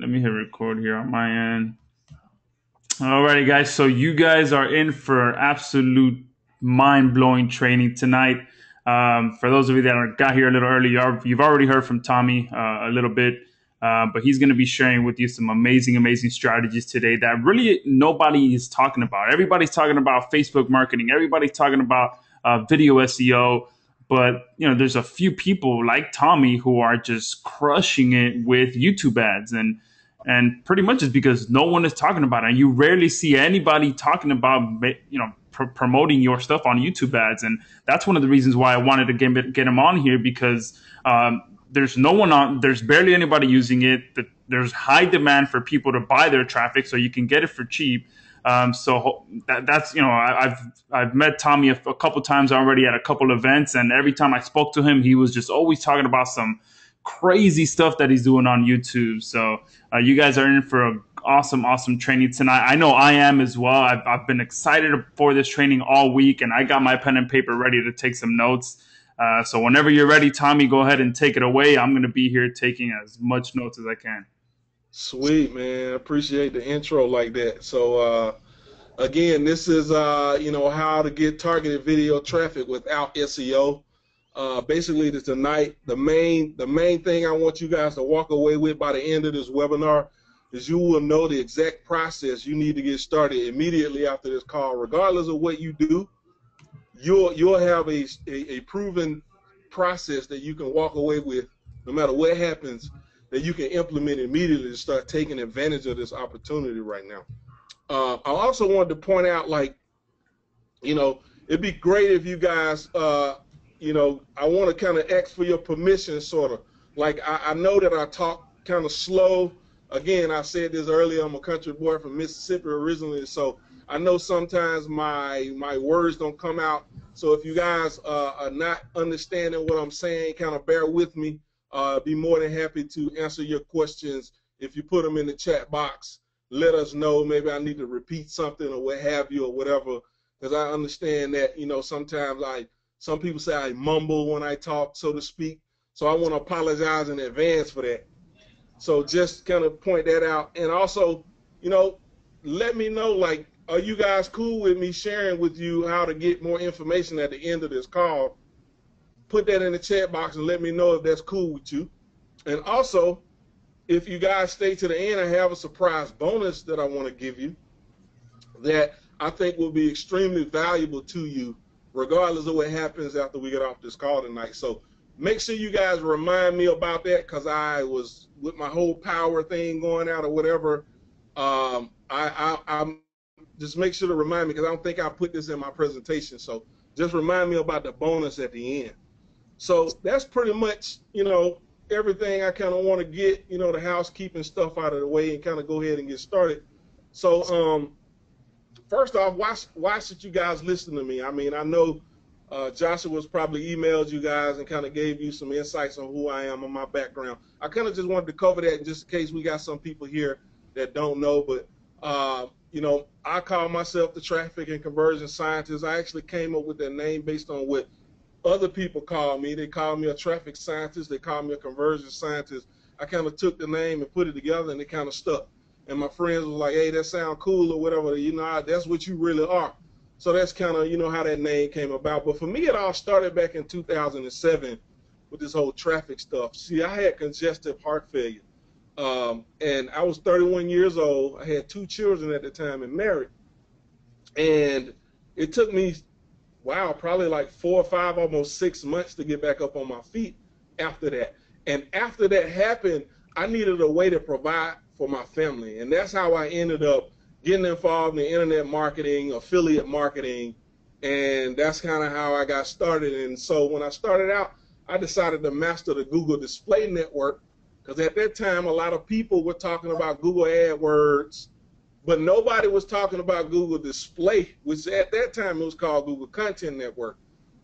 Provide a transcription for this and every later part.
let me hit record here on my end. Alrighty, guys. So you guys are in for absolute mind-blowing training tonight. For those of you that got here a little early, you've already heard from Tommy a little bit, but he's going to be sharing with you some amazing, amazing strategies today that really nobody is talking about. Everybody's talking about Facebook marketing. Everybody's talking about video SEO. But there's a few people like Tommy who are just crushing it with YouTube ads, and pretty much it's because no one is talking about it. And you rarely see anybody talking about promoting your stuff on YouTube ads, and that's one of the reasons why I wanted to get him on here, because there's no one on. There's barely anybody using it. There's high demand for people to buy their traffic, so you can get it for cheap. So that's I've met Tommy a couple times already at a couple events, and every time I spoke to him, he was just always talking about some crazy stuff that he's doing on YouTube. So you guys are in for an awesome, awesome training tonight. I know I am as well. I've been excited for this training all week, and I got my pen and paper ready to take some notes. So whenever you're ready, Tommy, go ahead and take it away. I'm going to be here taking as much notes as I can. Sweet, man. Appreciate the intro like that. So again, this is how to get targeted video traffic without SEO. Basically, tonight, the main thing I want you guys to walk away with by the end of this webinar is you will know the exact process you need to get started immediately after this call. Regardless of what you do, you'll have a proven process that you can walk away with no matter what happens, that you can implement immediately to start taking advantage of this opportunity right now. I also wanted to point out, it'd be great if you guys, I want to kind of ask for your permission, sort of. Like, I know that I talk kind of slow. Again, I said this earlier, I'm a country boy from Mississippi originally, so I know sometimes my words don't come out. So if you guys are not understanding what I'm saying, kind of bear with me. Be more than happy to answer your questions. If you put them in the chat box, let us know. Maybe I need to repeat something or what have you or whatever, because I understand that, sometimes some people say I mumble when I talk, so to speak. So I want to apologize in advance for that. So just kind of point that out. And also, let me know, are you guys cool with me sharing with you how to get more information at the end of this call? Put that in the chat box and let me know if that's cool with you. And also, if you guys stay to the end, I have a surprise bonus that I want to give you that I think will be extremely valuable to you, regardless of what happens after we get off this call tonight. So make sure you guys remind me about that, because I was with my whole power thing going out or whatever. I'm just make sure to remind me, because I don't think I put this in my presentation. So just remind me about the bonus at the end. So that's pretty much, everything I kind of want to get, the housekeeping stuff out of the way and kind of go ahead and get started. So first off, why should you guys listen to me? I mean, I know Joshua's probably emailed you guys and kind of gave you some insights on who I am and my background. I kind of just wanted to cover that just in case we got some people here that don't know. But, I call myself the traffic and conversion scientist. I actually came up with that name based on what other people call me. They call me a traffic scientist. They call me a conversion scientist. I kind of took the name and put it together, and it kind of stuck. And my friends was like, hey, that sounds cool or whatever. That's what you really are. So that's kind of, how that name came about. But for me, it all started back in 2007 with this whole traffic stuff. See, I had congestive heart failure. And I was 31 years old. I had 2 children at the time and married. And it took me probably like 4 or 5, almost 6 months to get back up on my feet after that. And after that happened, I needed a way to provide for my family. And that's how I ended up getting involved in internet marketing, affiliate marketing, and that's kind of how I got started. And so when I started out, I decided to master the Google Display Network, because at that time, a lot of people were talking about Google AdWords, but nobody was talking about Google Display, which at that time it was called Google Content Network.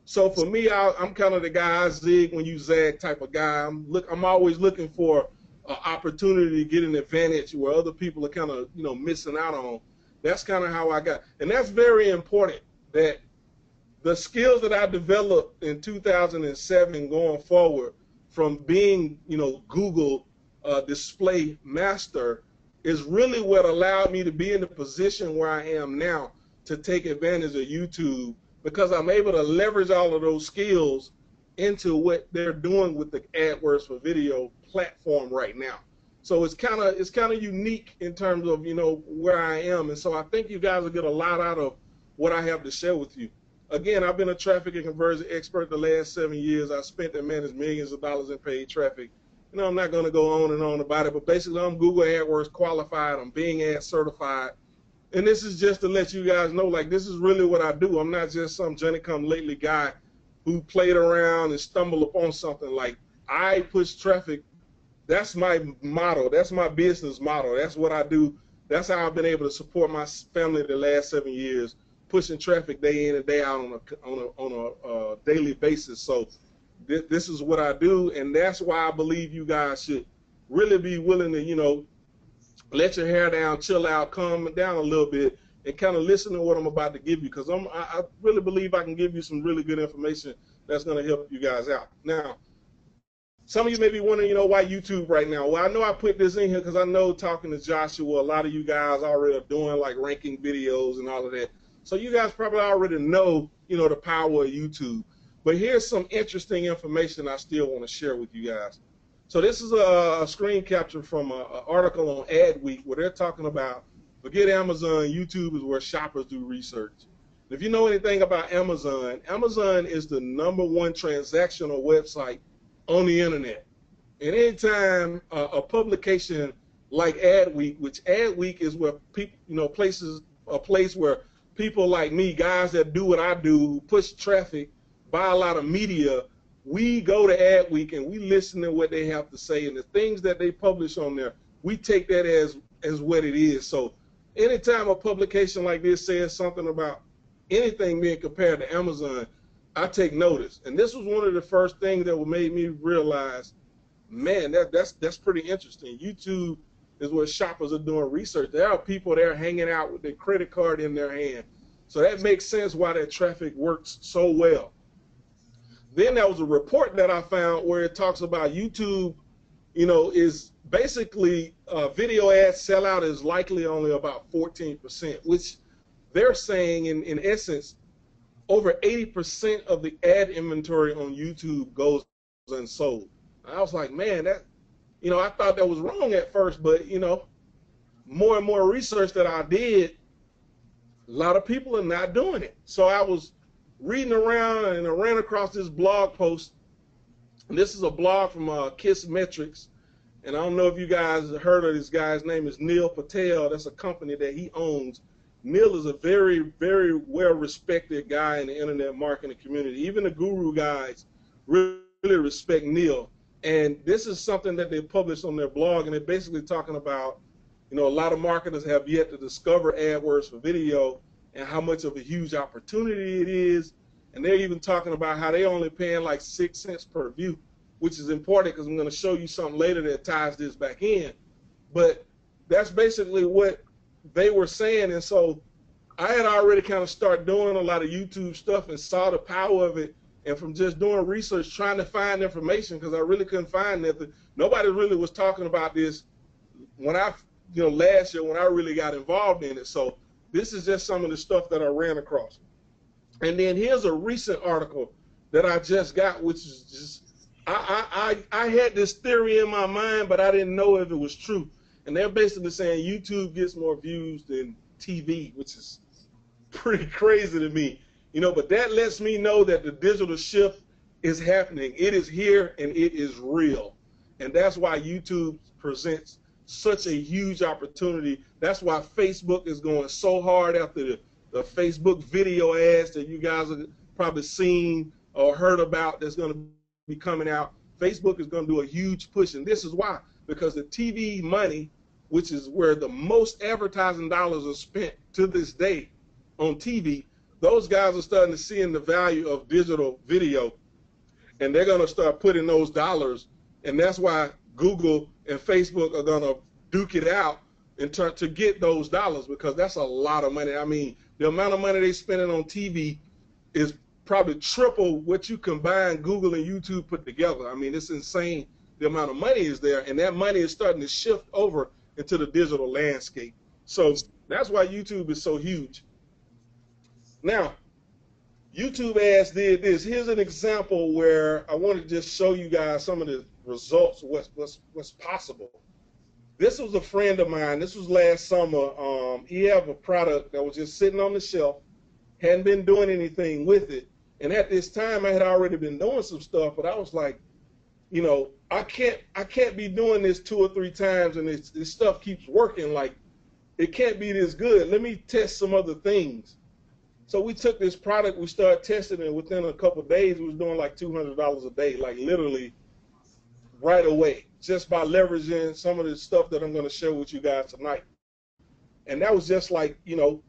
So for me, I'm kind of the guy, I zig when you zag type of guy. I'm always looking for an opportunity to get an advantage where other people are kind of missing out on. That's kind of how I got, and that's very important. That the skills that I developed in 2007 going forward, from being Google display master is really what allowed me to be in the position where I am now to take advantage of YouTube, because I'm able to leverage all of those skills into what they're doing with the AdWords for Video platform right now. So it's kind of unique in terms of, you know, where I am, and so I think you guys will get a lot out of what I have to share with you. Again, I've been a traffic and conversion expert the last 7 years. I spent and managed millions of dollars in paid traffic. You know, I'm not going to go on and on about it, but basically I'm Google AdWords qualified, I'm Bing Ads certified, and this is just to let you guys know, like, this is really what I do. I'm not just some Johnny-come-lately guy who played around and stumbled upon something. Like, I push traffic. That's my motto. That's my business motto. That's what I do. That's how I've been able to support my family the last 7 years, pushing traffic day in and day out on a daily basis. So this is what I do, and that's why I believe you guys should really be willing to, you know, let your hair down, chill out, calm down a little bit, and kind of listen to what I'm about to give you, because I really believe I can give you some really good information that's going to help you guys out. Now, some of you may be wondering, you know, why YouTube right now? Well, I know I put this in here because I know, talking to Joshua, a lot of you guys already are doing like ranking videos and all of that. So you guys probably already know, you know, the power of YouTube. But here's some interesting information I still want to share with you guys. So this is a screen capture from an article on Adweek where they're talking about, forget Amazon, YouTube is where shoppers do research. If you know anything about Amazon, Amazon is the #1 transactional website on the internet. And anytime a publication like Adweek, which Adweek is where people, you know, a place where people like me, guys that do what I do, who push traffic, buy a lot of media, we go to Adweek and we listen to what they have to say, and the things that they publish on there, we take that as what it is. So anytime a publication like this says something about anything being compared to Amazon, I take notice. And this was one of the first things that made me realize, man, that's pretty interesting. YouTube is where shoppers are doing research. There are people there hanging out with their credit card in their hand. So that makes sense why that traffic works so well. Then there was a report that I found where it talks about YouTube, you know, is basically video ad sellout is likely only about 14%, which they're saying in essence, over 80% of the ad inventory on YouTube goes unsold. I was like, man, that, you know, I thought that was wrong at first, but, you know, more and more research that I did, a lot of people are not doing it. So I was reading around and I ran across this blog post. And this is a blog from Kiss Metrics. And I don't know if you guys have heard of this guy's name is Neil Patel. That's a company that he owns. Neil is a very, very well-respected guy in the internet marketing community. Even the guru guys really respect Neil. And this is something that they published on their blog, and they're basically talking about, you know, a lot of marketers have yet to discover AdWords for video and how much of a huge opportunity it is. And they're even talking about how they only paying like 6 cents per view, which is important because I'm going to show you something later that ties this back in. But that's basically what they were saying. And so I had already kind of started doing a lot of YouTube stuff and saw the power of it. And from just doing research, trying to find information, because I really couldn't find nothing. Nobody really was talking about this when last year when I really got involved in it. So this is just some of the stuff that I ran across. And then here's a recent article that I just got, which is just, I had this theory in my mind, but I didn't know if it was true. And they're basically saying YouTube gets more views than TV, which is pretty crazy to me. You know, but that lets me know that the digital shift is happening. It is here and it is real. And that's why YouTube presents such a huge opportunity. That's why Facebook is going so hard after the Facebook video ads that you guys have probably seen or heard about that's going to be coming out. Facebook is going to do a huge push. And this is why, because the TV money, which is where the most advertising dollars are spent to this day on TV, those guys are starting to see in the value of digital video, and they're going to start putting those dollars, and that's why Google and Facebook are going to duke it out to get those dollars, because that's a lot of money. I mean, the amount of money they're spending on TV is probably triple what you combine Google and YouTube put together. I mean, it's insane the amount of money is there, and that money is starting to shift over into the digital landscape. So that's why YouTube is so huge. Now, YouTube ads did this. Here's an example where I want to just show you guys some of the results, what's possible. This was a friend of mine. This was last summer. He had a product that was just sitting on the shelf, hadn't been doing anything with it. And at this time, I had already been doing some stuff, but I was like, you know, I can't be doing this 2 or 3 times and this stuff keeps working. Like, it can't be this good. Let me test some other things. So we took this product, we started testing it, and within a couple of days, we was doing like $200 a day, like literally right away, just by leveraging some of the stuff that I'm going to share with you guys tonight. And that was just like, you know,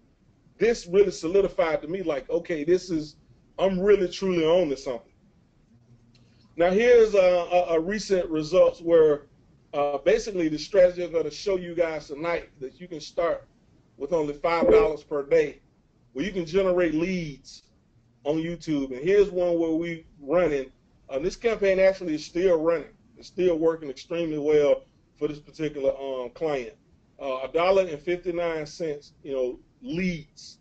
this really solidified to me, like, okay, I'm really truly on to something. Now here's a recent results where basically the strategy I'm going to show you guys tonight that you can start with only $5 per day, where you can generate leads on YouTube. And here's one where we running. This campaign actually is still running. It's still working extremely well for this particular client. $1.59, you know, leads.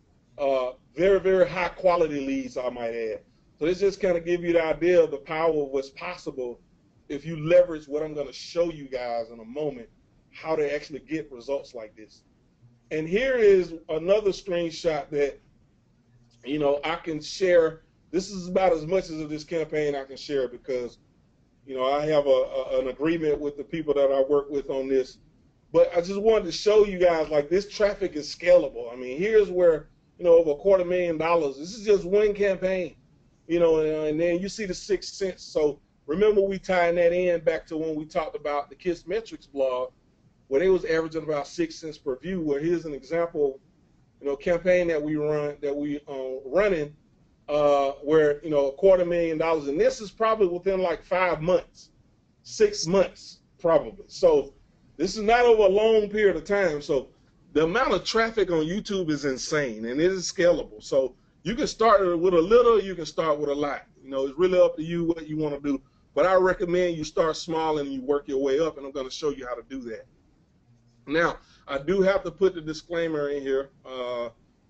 Very, very high quality leads, I might add. So this just kind of give you the idea of the power of what's possible if you leverage what I'm going to show you guys in a moment, how to actually get results like this. And here is another screenshot that, you know, I can share. This is about as much as of this campaign I can share because, you know, I have an agreement with the people that I work with on this. But I just wanted to show you guys, like, this traffic is scalable. I mean, here's where, you know, over $250,000. This is just one campaign, you know, and then you see the 6 cents. So remember, we tying that in back to when we talked about the KISS Metrics blog, where they was averaging about 6 cents per view. Where here's an example, you know, campaign that we run, running, where, you know, $250,000, and this is probably within like 5 months, 6 months probably. So this is not over a long period of time. So the amount of traffic on YouTube is insane, and it is scalable. So you can start with a little, you can start with a lot. You know, it's really up to you what you want to do. But I recommend you start small and you work your way up, and I'm going to show you how to do that. Now, I do have to put the disclaimer in here.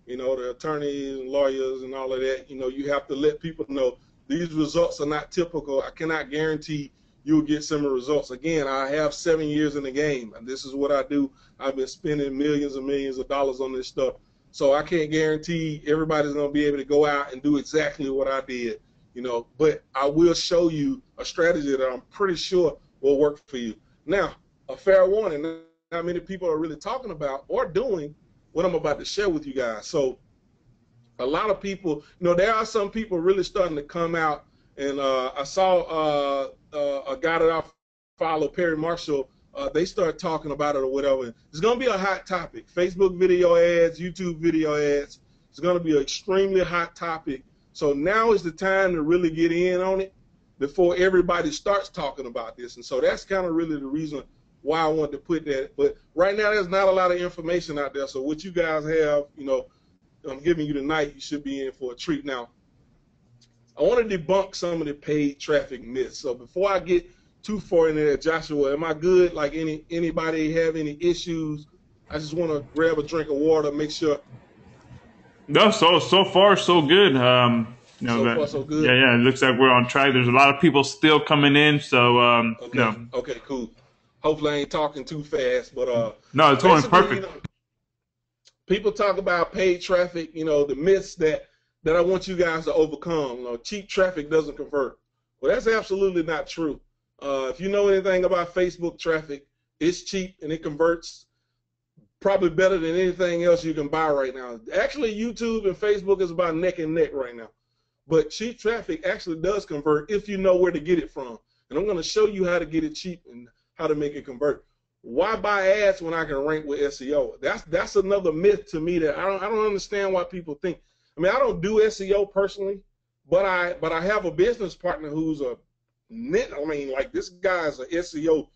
You know, the attorneys and lawyers and all of that, you know, you have to let people know these results are not typical. I cannot guarantee you'll get similar results. Again, I have 7 years in the game, and this is what I do. I've been spending millions and millions of dollars on this stuff. So I can't guarantee everybody's going to be able to go out and do exactly what I did, you know, but I will show you a strategy that I'm pretty sure will work for you. Now, a fair warning, not many people are really talking about or doing what I'm about to share with you guys. So a lot of people, you know, there are some people really starting to come out, and I saw a guy that I follow, Perry Marshall, they start talking about it or whatever. It's going to be a hot topic. Facebook video ads, YouTube video ads. It's going to be an extremely hot topic. So now is the time to really get in on it before everybody starts talking about this. And so that's kind of really the reason why I wanted to put that. But right now there's not a lot of information out there. So what you guys have, you know, I'm giving you tonight, you should be in for a treat. Now, I want to debunk some of the paid traffic myths. So before I get too far into that, Joshua, am I good? Like anybody have any issues? I just want to grab a drink of water, make sure. No, so far so good. You know, So far so good. Yeah. It looks like we're on track. There's a lot of people still coming in, so Okay. no. Okay, cool. Hopefully I ain't talking too fast, but no, it's going perfect. You know, people talk about paid traffic. You know, the myths that I want you guys to overcome. You know, cheap traffic doesn't convert. Well, that's absolutely not true. If you know anything about Facebook traffic, it's cheap and it converts probably better than anything else you can buy right now. Actually, YouTube and Facebook is about neck and neck right now. But cheap traffic actually does convert if you know where to get it from. And I'm going to show you how to get it cheap and how to make it convert. Why buy ads when I can rank with SEO? That's another myth to me that I don't understand why people think. I mean, I don't do SEO personally, but I have a business partner who's like this guy's an SEO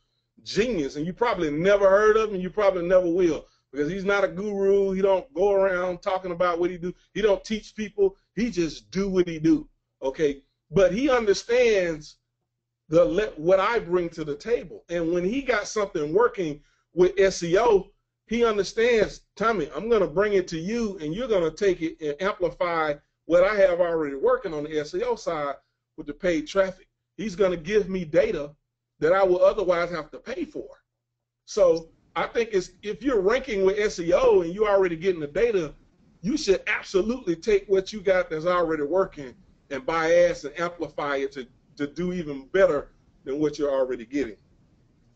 genius, and you probably never heard of him, you probably never will, because he's not a guru. He don't go around talking about what he do. He don't teach people. He just do what he do, okay? But he understands what I bring to the table. And when he got something working with SEO, he understands, Tommy, I'm going to bring it to you, and you're going to take it and amplify what I have already working on the SEO side with the paid traffic. He's going to give me data that I will otherwise have to pay for. So I think if you're ranking with SEO and you're already getting the data, you should absolutely take what you got that's already working and bias and amplify it to do even better than what you're already getting.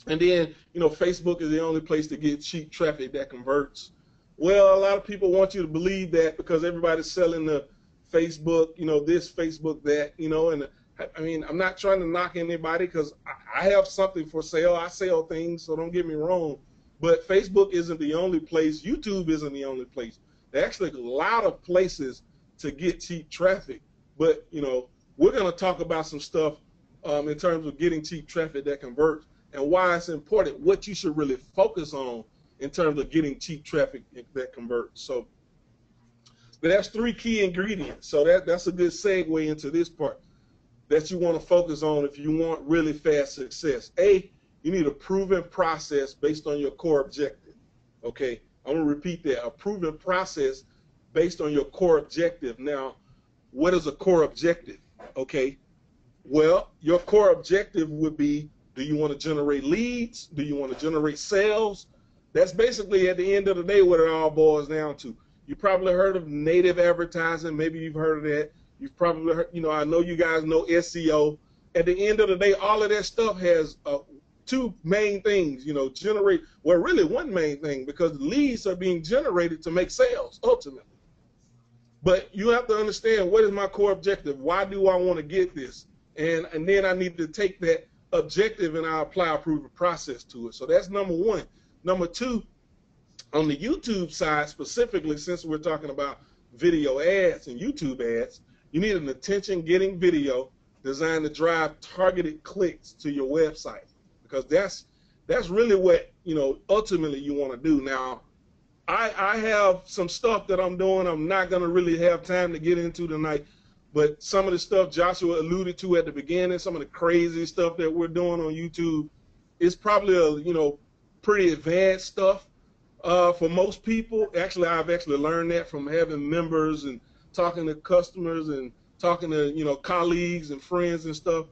And then, you know, Facebook is the only place to get cheap traffic that converts. Well, a lot of people want you to believe that because everybody's selling the Facebook, you know, this, Facebook, that, you know, and I mean, I'm not trying to knock anybody because I have something for sale. I sell things, so don't get me wrong. But Facebook isn't the only place. YouTube isn't the only place. There are actually a lot of places to get cheap traffic. But, you know, we're going to talk about some stuff in terms of getting cheap traffic that converts and why it's important, what you should really focus on in terms of getting cheap traffic that converts. So that's 3 key ingredients. So that's a good segue into this part that you want to focus on if you want really fast success. A, you need a proven process based on your core objective. Okay, I'm going to repeat that. A proven process based on your core objective. Now, what is a core objective? Okay, well, your core objective would be, do you want to generate leads? Do you want to generate sales? That's basically, at the end of the day, what it all boils down to. You probably heard of native advertising. Maybe you've heard of that. You've probably heard, you know, I know you guys know SEO. At the end of the day, all of that stuff has 2 main things, you know, generate, well, really 1 main thing, because leads are being generated to make sales, ultimately. But you have to understand, what is my core objective? Why do I want to get this? And then I need to take that objective and I apply a proven process to it. So that's number 1. Number 2, on the YouTube side specifically, since we're talking about video ads and YouTube ads, you need an attention-getting video designed to drive targeted clicks to your website, because that's really what, you know, ultimately you want to do. Now, I have some stuff that I'm doing. I'm not going to really have time to get into tonight, but some of the stuff Joshua alluded to at the beginning, some of the crazy stuff that we're doing on YouTube, is probably you know, pretty advanced stuff for most people. Actually, I've learned that from having members and talking to customers and talking to, you know, colleagues and friends and stuff.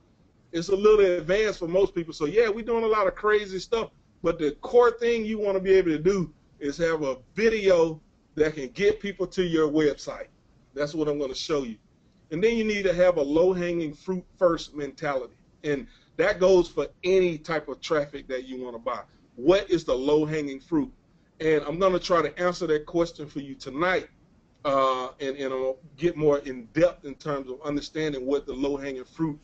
It's a little advanced for most people. So yeah, we're doing a lot of crazy stuff, but the core thing you want to be able to do is have a video that can get people to your website. That's what I'm going to show you. And then you need to have a low-hanging fruit first mentality. And that goes for any type of traffic that you want to buy. What is the low-hanging fruit? And I'm going to try to answer that question for you tonight. And I'll get more in depth in terms of understanding what the low-hanging fruit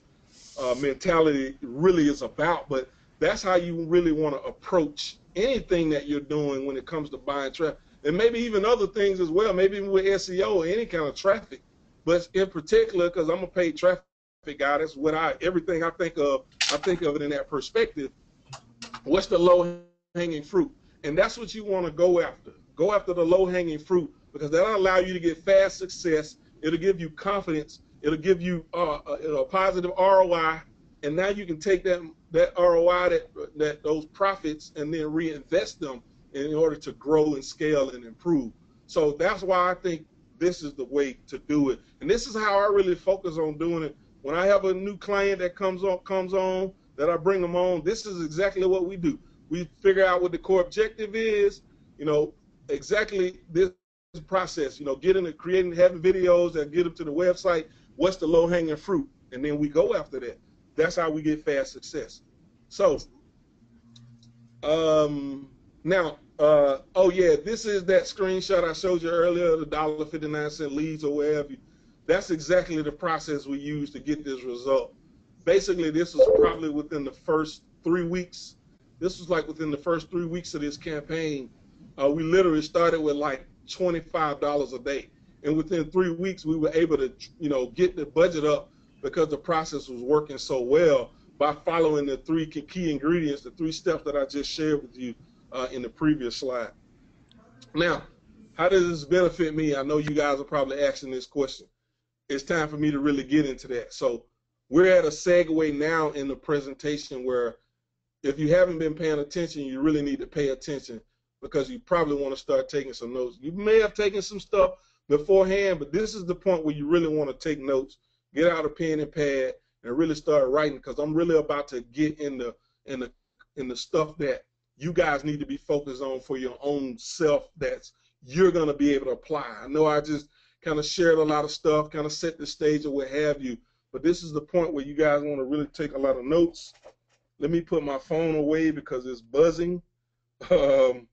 mentality really is about. But that's how you really want to approach anything that you're doing when it comes to buying traffic, and maybe even other things as well, maybe even with SEO or any kind of traffic. But in particular, because I'm a paid traffic guy, that's what everything I think of it in that perspective. What's the low-hanging fruit? And that's what you want to go after. Go after the low-hanging fruit, because that'll allow you to get fast success. It'll give you confidence. It'll give you a positive ROI, and now you can take that ROI, those profits, and then reinvest them in order to grow and scale and improve. So that's why I think this is the way to do it, and this is how I really focus on doing it. When I have a new client that comes on, that I bring them on, this is exactly what we do. We figure out what the core objective is, you know, exactly this process, you know, creating, having videos that get them to the website. What's the low-hanging fruit? And then we go after that. That's how we get fast success. So now, oh yeah, this is that screenshot I showed you earlier, the $1.59 leads or whatever. That's exactly the process we use to get this result. Basically, this was probably within the first 3 weeks. This was like within the first 3 weeks of this campaign. We literally started with like $25 a day. And within 3 weeks, we were able to, you know, get the budget up because the process was working so well by following the 3 key ingredients, the 3 steps that I just shared with you in the previous slide. Now, how does this benefit me? I know you guys are probably asking this question. It's time for me to really get into that. So we're at a segue now in the presentation where if you haven't been paying attention, you really need to pay attention, because you probably want to start taking some notes. You may have taken some stuff beforehand, but this is the point where you really want to take notes, get out a pen and pad, and really start writing, because I'm really about to get in the stuff that you guys need to be focused on for your own self that's you're going to be able to apply. I know I just kind of shared a lot of stuff, kind of set the stage or what have you, but this is the point where you guys want to really take a lot of notes. Let me put my phone away because it's buzzing. Make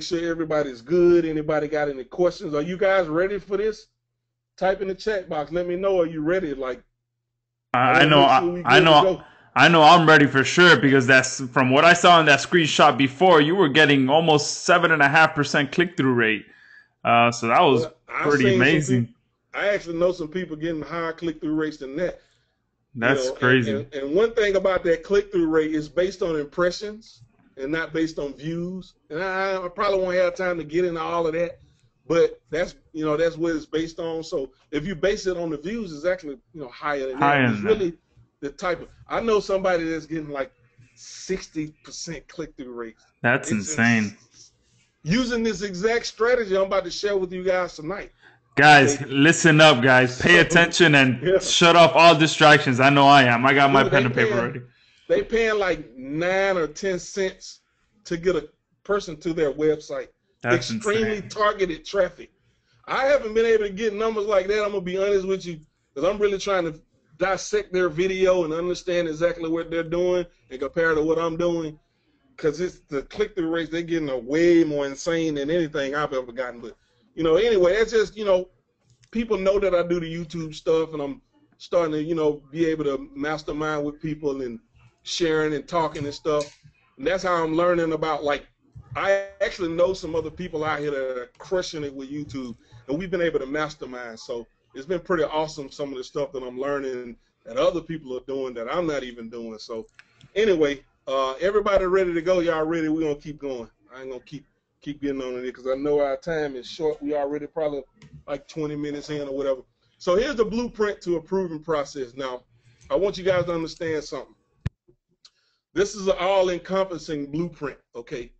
sure everybody's good. Anybody got any questions? Are you guys ready for this? Type in the chat box. Let me know. Are you ready? Like, I know, I know I'm ready for sure, because that's from what I saw in that screenshot before. You were getting almost 7.5% click-through rate. So that was pretty amazing. I actually know some people getting higher click-through rates than that. That's crazy. And one thing about that click-through rate is based on impressions and not based on views. And I probably won't have time to get into all of that, but that's that's what it's based on. So if you base it on the views, it's actually higher than that. It's really the type of. I know somebody that's getting like 60% click-through rates. That's insane. Using this exact strategy I'm about to share with you guys tonight. Guys, listen up, guys. Pay attention and shut off all distractions. I know I am. I got my pen and paper ready. They paying like 9 or 10 cents to get a person to their website. That's extremely insane. Targeted traffic. I haven't been able to get numbers like that. I'm gonna be honest with you, because I'm really trying to dissect their video and understand exactly what they're doing and compare to what I'm doing. Because it's the click-through rates, they're getting a way more insane than anything I've ever gotten. But anyway, that's just people know that I do the YouTube stuff, and I'm starting to be able to mastermind with people and sharing and talking and stuff. And that's how I'm learning about, like, I actually know some other people out here that are crushing it with YouTube, and we've been able to mastermind. So it's been pretty awesome, some of the stuff that I'm learning that other people are doing that I'm not even doing. So anyway, everybody ready to go? Y'all ready? We're gonna keep going. I ain't gonna keep getting on it because I know our time is short. We already probably like 20 minutes in or whatever. So here's the blueprint to a proven process. Now, I want you guys to understand something. This is an all-encompassing blueprint, okay?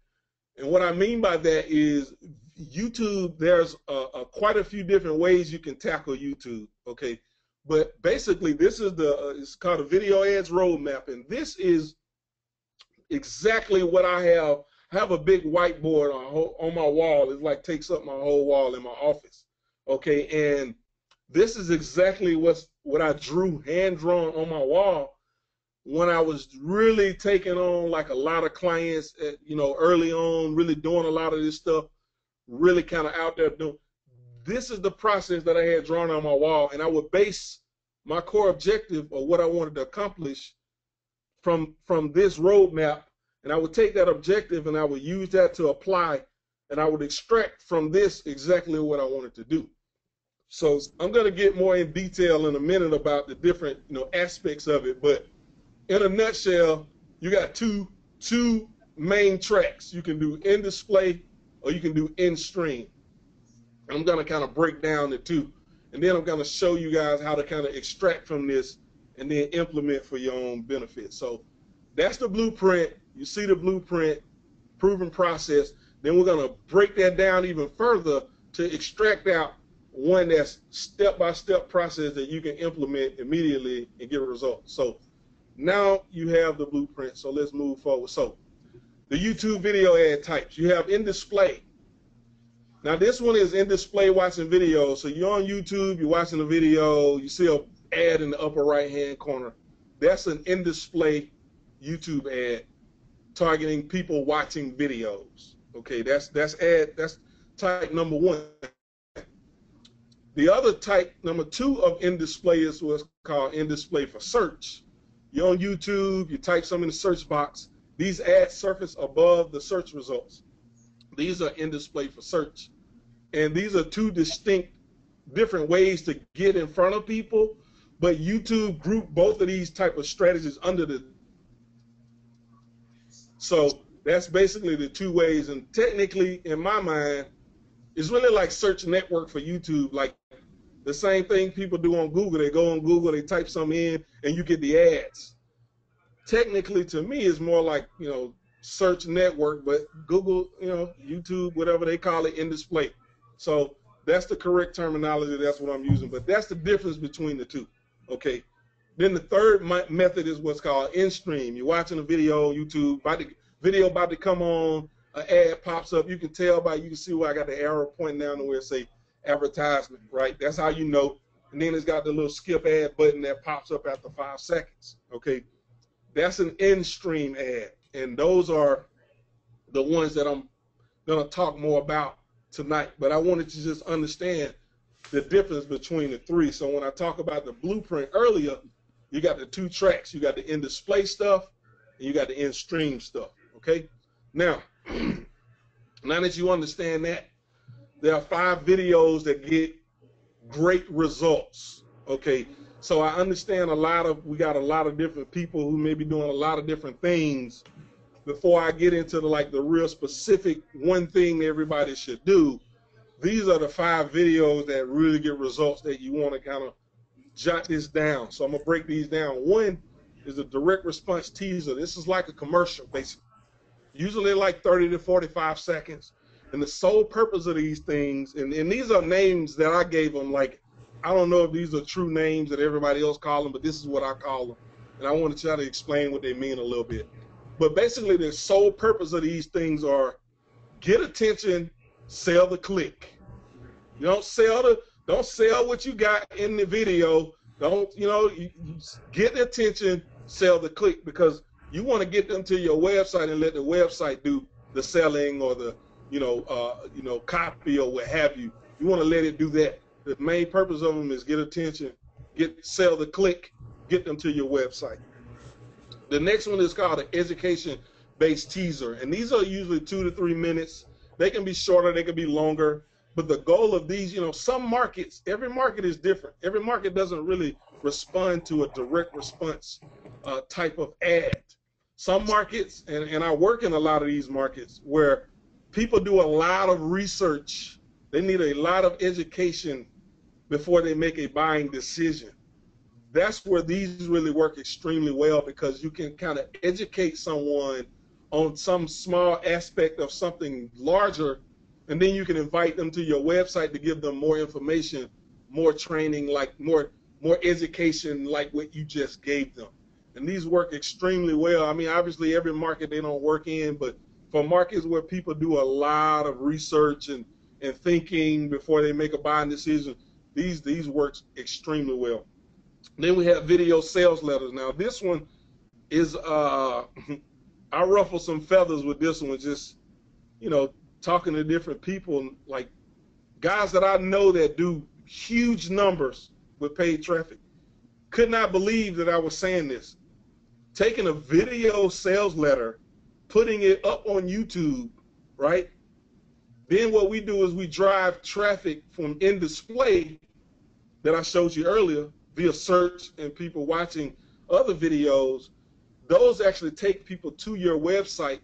And what I mean by that is YouTube, there's quite a few different ways you can tackle YouTube, okay? But basically, this is it's called a video ads roadmap, and this is exactly what I have. I have a big whiteboard on my wall. It like takes up my whole wall in my office, okay? And this is exactly what I drew, hand-drawn on my wall when I was really taking on like a lot of clients, early on, really doing a lot of this stuff, really kind of out there doing. This is the process that I had drawn on my wall, and I would base my core objective of what I wanted to accomplish from this roadmap, and I would take that objective and I would use that to apply, and I would extract from this exactly what I wanted to do. So I'm going to get more in detail in a minute about the different aspects of it, but in a nutshell, you got two main tracks. You can do in display or you can do in stream. I'm going to kind of break down the two, and then I'm going to show you guys how to kind of extract from this and then implement for your own benefit. So that's the blueprint. You see the blueprint, proven process. Then we're going to break that down even further to extract out one that's step-by-step process that you can implement immediately and get a result. So now you have the blueprint, so let's move forward. So the YouTube video ad types. You have in display. Now this one is in display watching video. So you're on YouTube, you're watching a video, you see an ad in the upper right hand corner. That's an in display YouTube ad targeting people watching videos. Okay, that's type number one. The other type, number two of in display, is what's called in display for search. You're on YouTube, you type something in the search box. These ads surface above the search results. These are in display for search. And these are two distinct different ways to get in front of people, but YouTube grouped both of these type of strategies under the. So that's basically the two ways, and technically, in my mind, it's really like search network for YouTube. Like The same thing people do on Google. They go on Google, they type something in, and you get the ads. Technically, to me, it's more like, you know, search network, but Google, you know, YouTube, whatever they call it, in display. So that's the correct terminology. That's what I'm using. But that's the difference between the two. Okay. Then the third method is what's called in-stream. You're watching a video on YouTube, video about to come on, an ad pops up. You can tell by, you can see where I got the arrow pointing down to where it say advertisement, right? That's how you know. And then it's got the little skip ad button that pops up after 5 seconds. Okay. That's an in-stream ad. And those are the ones that I'm going to talk more about tonight. But I wanted to just understand the difference between the three. So when I talk about the blueprint earlier, you got the 2 tracks. You got the in-display stuff, and you got the in-stream stuff. Okay? Now, now that you understand that, there are 5 videos that get great results. Okay? So I understand we got a lot of different people who may be doing a lot of different things. Before I get into the real specific one thing that everybody should do, these are the 5 videos that really get results that you want to kind of jot this down. So I'm going to break these down. One is a direct response teaser. This is like a commercial, basically. Usually like 30 to 45 seconds. And the sole purpose of these things, and these are names that I gave them, like, I don't know if these are true names that everybody else call them, but this is what I call them. And I want to try to explain what they mean a little bit. But basically, the sole purpose of these things are get attention, sell the click. You don't sell what you got in the video. Don't, you know, you get the attention, sell the click, because you want to get them to your website and let the website do the selling or the, copy or what have you. You want to let it do that. The main purpose of them is get attention, sell the click, get them to your website. The next one is called an education-based teaser, and these are usually 2 to 3 minutes. They can be shorter, they can be longer, but the goal of these, you know, some markets, every market is different. Every market doesn't really respond to a direct response type of ad. Some markets, and I work in a lot of these markets where people do a lot of research. They need a lot of education before they make a buying decision. That's where these really work extremely well, because you can kind of educate someone on some small aspect of something larger, and then you can invite them to your website to give them more information, more training, like more education, like what you just gave them. And these work extremely well. I mean, obviously every market they don't work in, but for markets where people do a lot of research and thinking before they make a buying decision, these work extremely well. Then we have video sales letters. Now this one is I ruffle some feathers with this one, just, you know, talking to different people, like guys that I know that do huge numbers with paid traffic. Could not believe that I was saying this. Taking a video sales letter, putting it up on YouTube, right? Then what we do is we drive traffic from in display that I showed you earlier via search and people watching other videos. Those actually take people to your website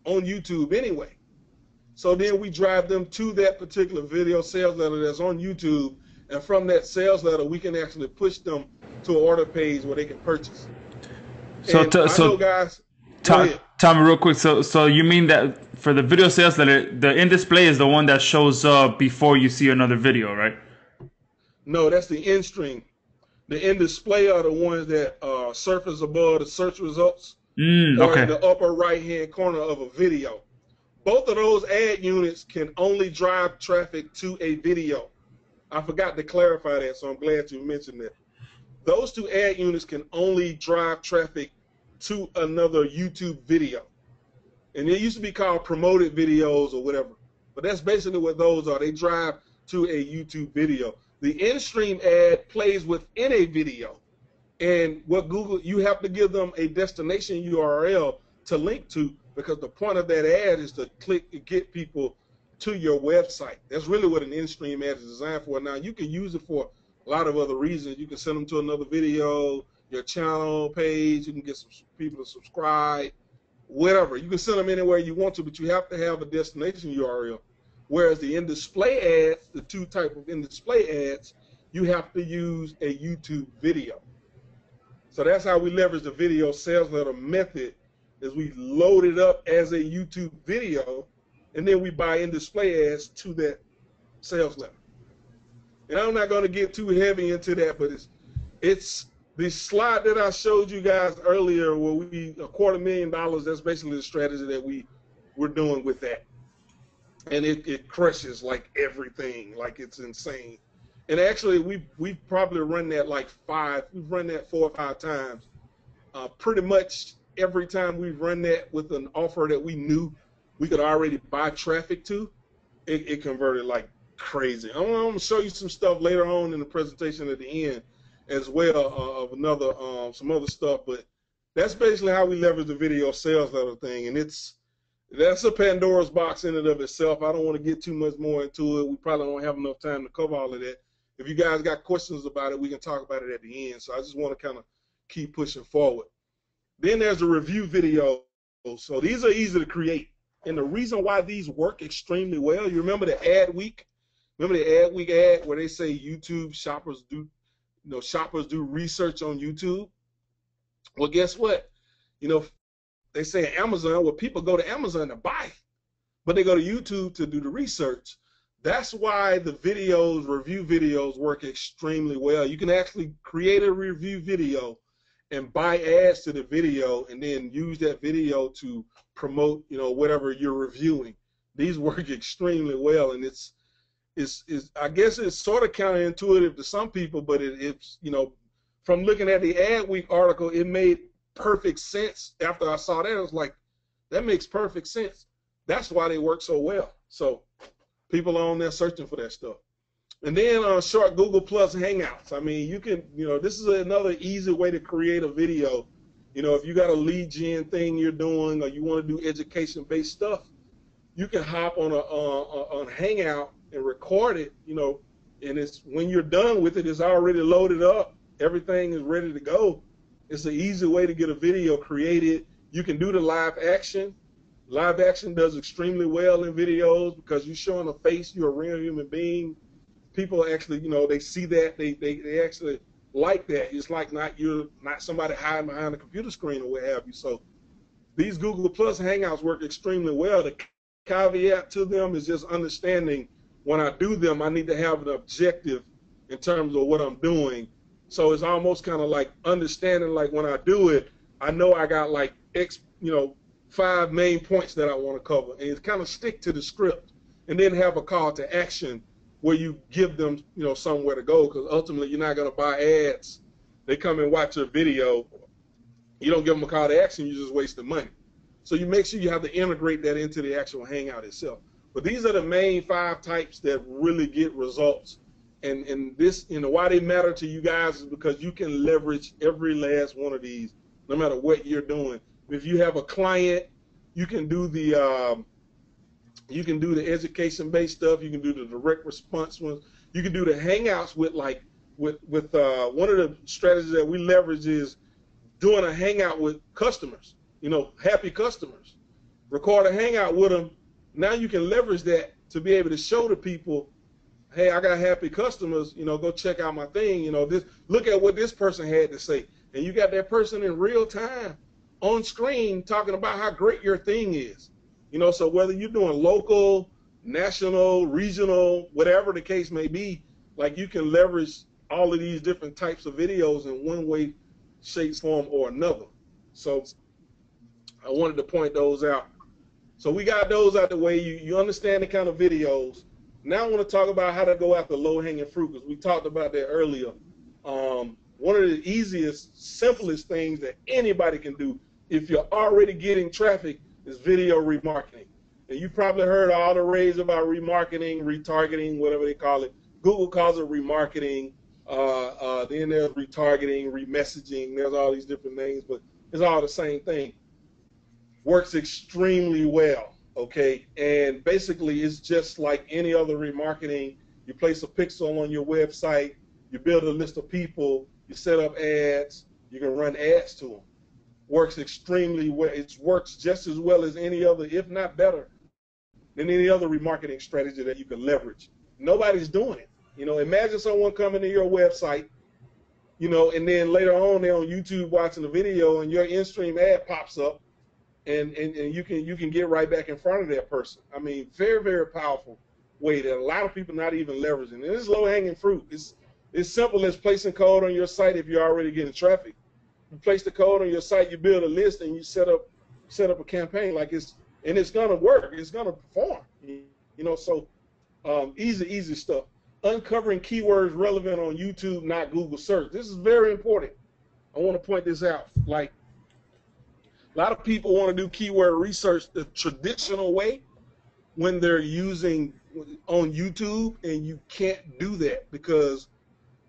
on YouTube anyway. So then we drive them to that particular video sales letter that's on YouTube, and from that sales letter, we can actually push them to an order page where they can purchase. So, I know, guys. Tommy, real quick. So you mean that for the video sales letter, the in display is the one that shows up before you see another video, right? No, that's the in stream. The in display are the ones that surface above the search results or okay. in the upper right hand corner of a video. Both of those ad units can only drive traffic to a video. I forgot to clarify that, so I'm glad you mentioned that. Those 2 ad units can only drive traffic to another YouTube video. And it used to be called promoted videos or whatever. But that's basically what those are. They drive to a YouTube video. The in-stream ad plays within a video. And what Google, you have to give them a destination URL to link to, because the point of that ad is to get people to your website. That's really what an in-stream ad is designed for. Now, you can use it for a lot of other reasons. You can send them to another video, your channel page. You can get some people to subscribe, whatever. You can send them anywhere you want to, but you have to have a destination URL. Whereas the in-display ads, the 2 type of in-display ads, you have to use a YouTube video. So that's how we leverage the video sales letter method, is we load it up as a YouTube video, and then we buy in display ads to that sales letter. And I'm not going to get too heavy into that, but it's the slide that I showed you guys earlier where we $250,000, that's basically the strategy that we're doing with that. And it crushes like everything, like it's insane. And actually we've probably run that we've run that 4 or 5 times. Pretty much every time we've run that with an offer that we knew we could already buy traffic to, it converted like crazy. I'm going to show you some stuff later on in the presentation at the end as well of another some other stuff, but that's basically how we leverage the video sales letter thing, and that's a Pandora's box in and of itself. I don't want to get too much more into it. We probably don't have enough time to cover all of that. If you guys got questions about it, we can talk about it at the end. So I just want to kind of keep pushing forward. Then there's the review video. So these are easy to create. And the reason why these work extremely well, you remember the ad week? Remember the ad week ad where they say YouTube shoppers do research on YouTube? Well, guess what? They say Amazon, well, people go to Amazon to buy, but they go to YouTube to do the research. That's why the review videos work extremely well. You can actually create a review video and buy ads to the video and then use that video to promote, whatever you're reviewing. These work extremely well, and it's I guess it's sort of counterintuitive to some people, but it's from looking at the ad week article, it made perfect sense. After I saw that, I was like, that makes perfect sense. That's why they work so well. So people are on there searching for that stuff. And then short Google Plus Hangouts. I mean, you can, this is another easy way to create a video. If you got a lead gen thing you're doing, or you want to do education-based stuff, you can hop on a Hangout and record it, and it's when you're done with it, it's already loaded up. Everything is ready to go. It's an easy way to get a video created. You can do the live action. Live action does extremely well in videos because you're showing a face, you're a real human being. People actually, they see that, they actually like that. It's like you're not somebody hiding behind a computer screen or what have you. So these Google Plus Hangouts work extremely well. The caveat to them is just understanding when I do them, I need to have an objective in terms of what I'm doing. So it's almost kind of like understanding, like when I do it, I know I got like 5 main points that I want to cover, and it's kind of stick to the script, and then have a call to action where you give them, somewhere to go, because ultimately you're not going to buy ads. They come and watch your video. You don't give them a call to action, you're just wasting money. So you make sure you have to integrate that into the actual Hangout itself. But these are the main 5 types that really get results. And this, why they matter to you guys is because you can leverage every last one of these, no matter what you're doing. If you have a client, you can do the education-based stuff. You can do the direct response ones. You can do the Hangouts with one of the strategies that we leverage is doing a Hangout with customers. Happy customers. Record a Hangout with them. Now you can leverage that to be able to show the people, hey, I got happy customers, go check out my thing, look at what this person had to say. And you got that person in real time on screen talking about how great your thing is. So whether you're doing local, national, regional, whatever the case may be, like you can leverage all of these different types of videos in one way, shape, form, or another. So I wanted to point those out. So we got those out the way. You understand the kind of videos. Now I want to talk about how to go after low-hanging fruit, because we talked about that earlier. One of the easiest, simplest things that anybody can do if you're already getting traffic is video remarketing. And you probably heard all the rage about remarketing, retargeting, whatever they call it. Google calls it remarketing. Then there's retargeting, remessaging. There's all these different names, but it's all the same thing. Works extremely well, okay? And basically it's just like any other remarketing. You place a pixel on your website, you build a list of people, you set up ads, you can run ads to them. Works extremely well. It works just as well as any other, if not better, than any other remarketing strategy that you can leverage. Nobody's doing it. You know, imagine someone coming to your website, you know, and then later on they're on YouTube watching the video and your in-stream ad pops up, and you can get right back in front of that person. I mean, very, very powerful way that a lot of people not even leveraging. And it's low-hanging fruit. It's simple as placing code on your site if you're already getting traffic. You place the code on your site, you build a list, and you set up a campaign like it's gonna work. It's gonna perform. You know, so easy stuff. Uncovering keywords relevant on YouTube, not Google search. This is very important. I want to point this out. Like, a lot of people want to do keyword research the traditional way when they're using on YouTube, and you can't do that because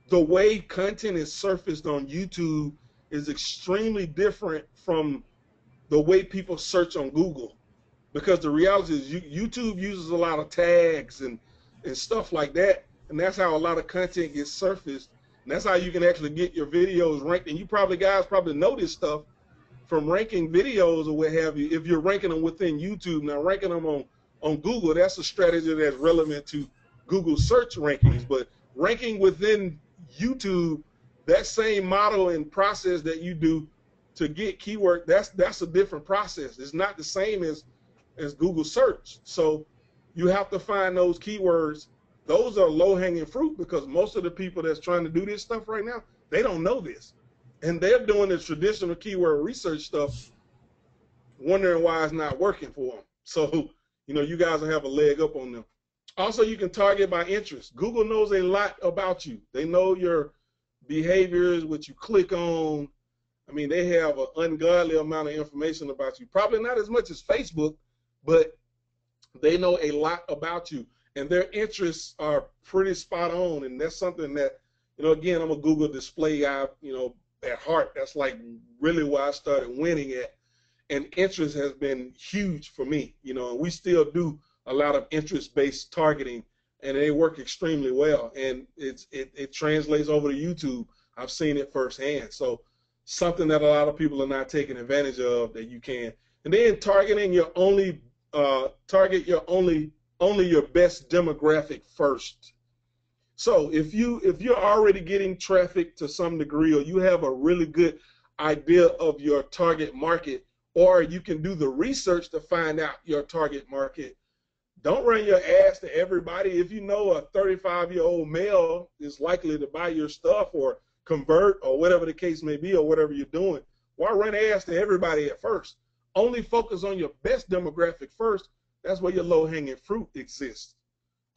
the way content is surfaced on YouTube is extremely different from the way people search on Google. Because the reality is YouTube uses a lot of tags and stuff like that, and that's how a lot of content gets surfaced, and that's how you can actually get your videos ranked. And you guys probably know this stuff from ranking videos or what have you. If you're ranking them within YouTube, now ranking them on Google, that's a strategy that's relevant to Google search rankings. But ranking within YouTube, that same model and process that you do to get keyword, that's a different process. It's not the same as Google search. So you have to find those keywords. Those are low-hanging fruit because most of the people that's trying to do this stuff right now, they don't know this. And they're doing the traditional keyword research stuff, wondering why it's not working for them. So, you know, you guys will have a leg up on them. Also, you can target by interest. Google knows a lot about you. They know your behaviors, what you click on. I mean, they have an ungodly amount of information about you. Probably not as much as Facebook, but they know a lot about you. And their interests are pretty spot on. And that's something that, you know, again, I'm a Google display guy, you know, at heart. That's like really where I started winning at. And interest has been huge for me, you know, and we still do a lot of interest-based targeting, and they work extremely well. And it translates over to YouTube. I've seen it firsthand. So something that a lot of people are not taking advantage of that you can. And then targeting your only only your best demographic first. So if you're already getting traffic to some degree, or you have a really good idea of your target market, or you can do the research to find out your target market, don't run your ads to everybody. If you know a 35-year-old male is likely to buy your stuff or convert or whatever the case may be, or whatever you're doing, why run ads to everybody at first? Only focus on your best demographic first. That's where your low-hanging fruit exists.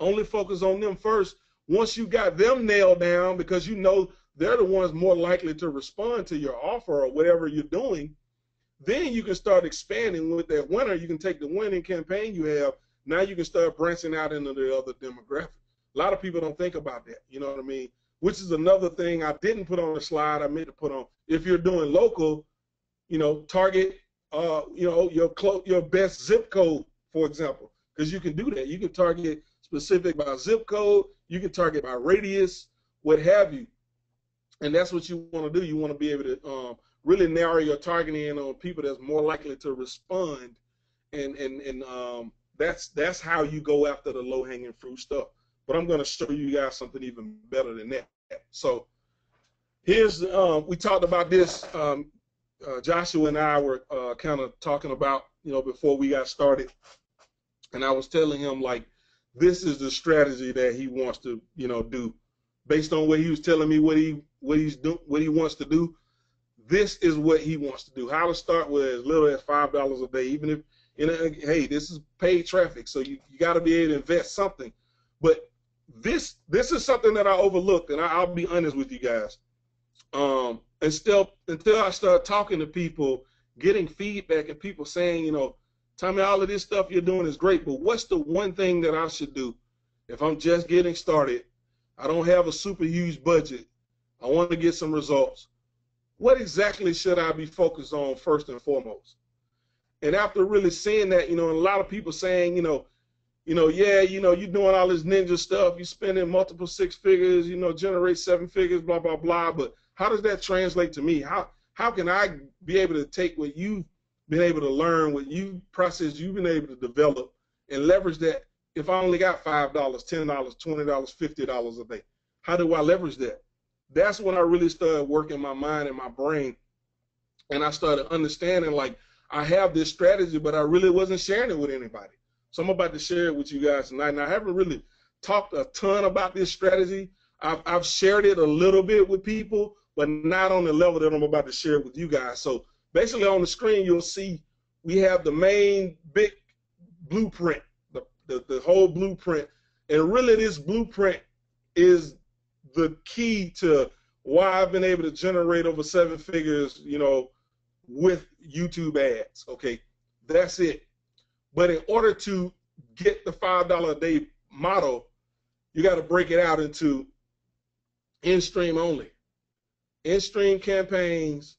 Only focus on them first. Once you got them nailed down, because you know they're the ones more likely to respond to your offer or whatever you're doing, then you can start expanding with that winner. You can take the winning campaign you have. Now you can start branching out into the other demographic. A lot of people don't think about that, you know what I mean? Which is another thing I didn't put on the slide. I meant to put on. If you're doing local, you know, target, you know, your best zip code, for example, because you can do that. You can target specific by zip code. You can target by radius, what have you. And that's what you want to do. You want to be able to really narrow your targeting in on people that's more likely to respond, and that's how you go after the low-hanging fruit stuff. But I'm going to show you guys something even better than that. So here's we talked about this. Joshua and I were kind of talking about, you know, before we got started, and I was telling him, like, this is the strategy that he wants to, you know, do based on what he was telling me what he wants to do. This is what he wants to do. How to start with as little as $5 a day, even if, you know, hey, this is paid traffic, so you got to be able to invest something. But this is something that I overlooked, and I'll be honest with you guys. Until I start talking to people, getting feedback, and people saying, you know, Tommy, all of this stuff you're doing is great, but what's the one thing that I should do if I'm just getting started? I don't have a super huge budget. I want to get some results. What exactly should I be focused on first and foremost? And after really seeing that, you know, and a lot of people saying, yeah, you know, you're doing all this ninja stuff, you're spending multiple six figures, you know, generate seven figures, blah, blah, blah, but how does that translate to me? How can I be able to take what you've been able to learn, what process you've been able to develop, and leverage that if I only got $5, $10, $20, $50 a day? How do I leverage that? That's when I really started working my mind and my brain, and I started understanding, like, I have this strategy, but I really wasn't sharing it with anybody. So I'm about to share it with you guys tonight. And I haven't really talked a ton about this strategy. I've shared it a little bit with people, but not on the level that I'm about to share it with you guys. So basically on the screen, you'll see we have the main big blueprint, the whole blueprint. And really this blueprint is the key to why I've been able to generate over 7 figures, you know, with YouTube ads. Okay, that's it. But in order to get the $5 a day model, you got to break it out into in-stream only. In-stream campaigns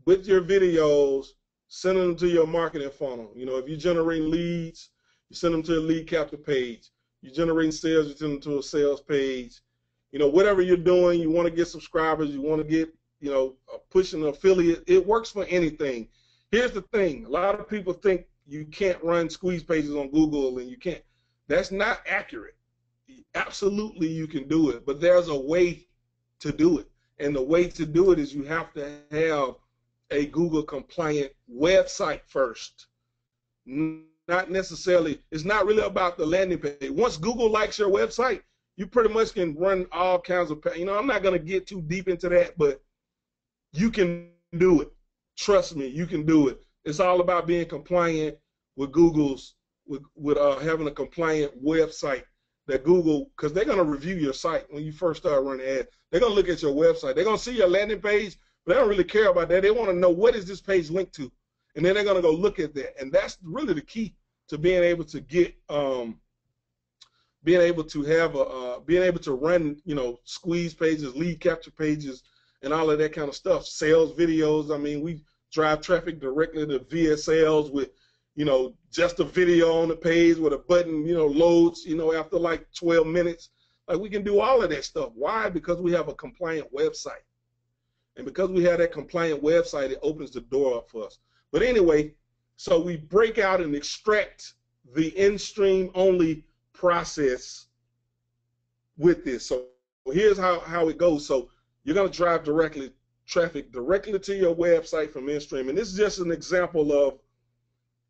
with your videos, send them to your marketing funnel. You know, if you're generating leads, you send them to a lead capture page. You're generating sales, you send them to a sales page. You know, whatever you're doing, you want to get subscribers, you want to get, you know, pushing an affiliate, it works for anything. Here's the thing. A lot of people think you can't run squeeze pages on Google and you can't. That's not accurate. Absolutely you can do it, but there's a way to do it. And the way to do it is you have to have a Google compliant website first. Not necessarily, it's not really about the landing page. Once Google likes your website, you pretty much can run all kinds of, you know, I'm not going to get too deep into that, but you can do it. Trust me, you can do it. It's all about being compliant with Google's, with having a compliant website that Google, because they're going to review your site when you first start running ads. They're going to look at your website. They're going to see your landing page, but they don't really care about that. They want to know, what is this page linked to? And then they're going to go look at that. And that's really the key to being able to get, being able to have being able to run, you know, squeeze pages, lead capture pages, and all of that kind of stuff. Sales videos. I mean, we drive traffic directly to VSLs with, you know, just a video on the page with a button, you know, loads, you know, after like 12 minutes. Like, we can do all of that stuff. Why? Because we have a compliant website. And because we have that compliant website, it opens the door up for us. But anyway, so we break out and extract the in-stream only process with this. So here's how it goes. So you're going to drive traffic directly to your website from in-stream. And this is just an example of,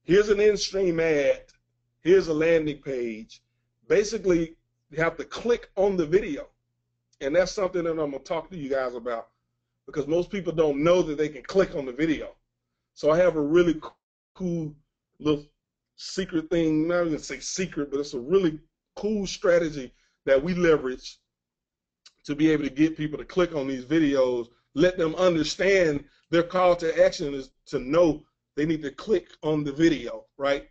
here's an in-stream ad, here's a landing page. Basically, you have to click on the video. And that's something that I'm going to talk to you guys about, because most people don't know that they can click on the video. So I have a really cool little secret thing, not even say secret, but it's a really cool strategy that we leverage to be able to get people to click on these videos, let them understand their call to action is to know they need to click on the video, right?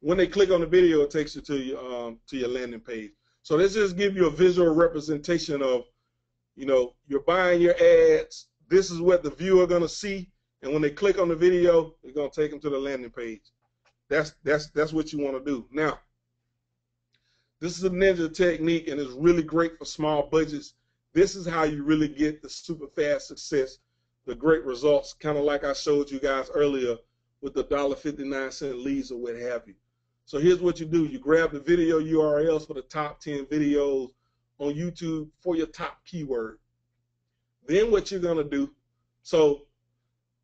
When they click on the video, it takes you to your landing page. So let's just give you a visual representation of, you know, you're buying your ads. This is what the viewer going to see, and when they click on the video, it's going to take them to the landing page. That's what you want to do. Now, this is a ninja technique, and it's really great for small budgets. This is how you really get the super fast success, the great results, kind of like I showed you guys earlier with the $1.59 leads or what have you. So here's what you do. You grab the video URLs for the top 10 videos on YouTube for your top keyword. Then what you're going to do, so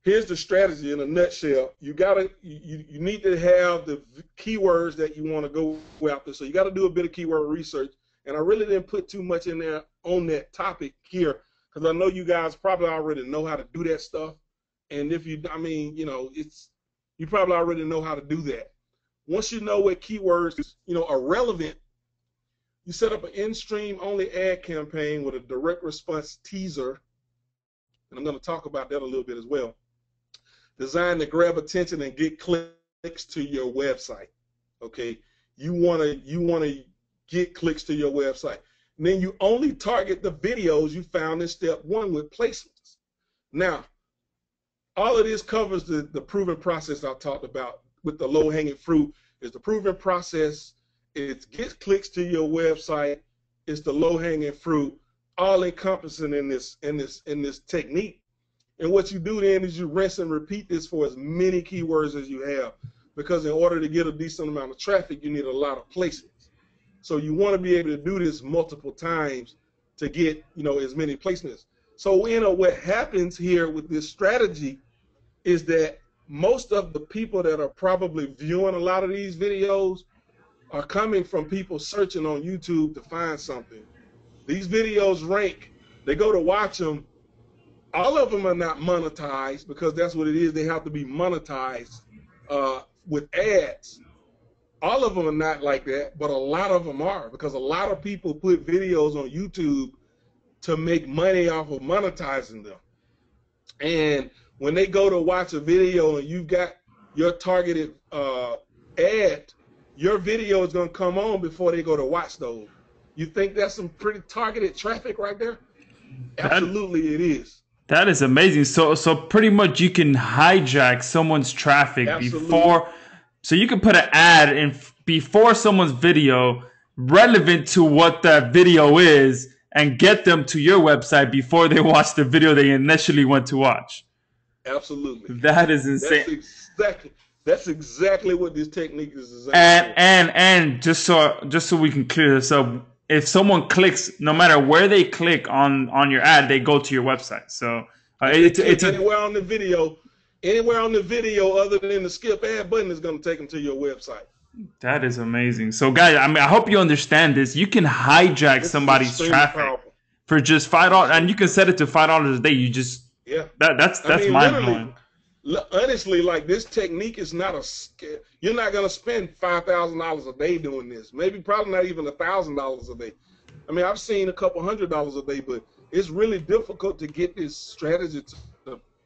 here's the strategy in a nutshell. You need to have the keywords that you want to go after. So you got to do a bit of keyword research. And I really didn't put too much in there on that topic here, because I know you guys probably already know how to do that stuff. And if you, I mean, you know, you probably already know how to do that. Once you know what keywords, you know, are relevant, you set up an in-stream only ad campaign with a direct response teaser. And I'm going to talk about that a little bit as well. Designed to grab attention and get clicks to your website. Okay, you want to get clicks to your website. And then you only target the videos you found in step 1 with placements. Now, all of this covers the proven process I talked about with the low-hanging fruit. Is the proven process. It gets clicks to your website. It's the low-hanging fruit, all encompassing in this technique. And what you do then is you rinse and repeat this for as many keywords as you have. because in order to get a decent amount of traffic, you need a lot of placements. So you want to be able to do this multiple times to get, you know, as many placements. So, you know, what happens here with this strategy is that most of the people that are probably viewing a lot of these videos are coming from people searching on YouTube to find something. These videos rank, they go to watch them. All of them are not monetized because that's what it is. They have to be monetized with ads. All of them are not like that, but a lot of them are, because a lot of people put videos on YouTube to make money off of monetizing them. And when they go to watch a video and you've got your targeted ad, your video is going to come on before they go to watch those. You think that's some pretty targeted traffic right there? Absolutely, it is. That is amazing. So pretty much you can hijack someone's traffic before. So you can put an ad in before someone's video relevant to what that video is and get them to your website before they watch the video they initially went to watch. Absolutely. That is insane. That's exactly what this technique is designed for. And just so we can clear this up, if someone clicks, no matter where they click on your ad, they go to your website. So it's anywhere on the video. Anywhere on the video other than the skip ad button is going to take them to your website. That is amazing. So, guys, I mean, I hope you understand this. You can hijack somebody's traffic for just $5, and you can set it to $5 a day. You just that's mind blowing. Honestly, like, this technique is not you're not going to spend $5,000 a day doing this. Maybe probably not even $1,000 a day. I mean, I've seen a couple $100s a day, but it's really difficult to get this strategy to,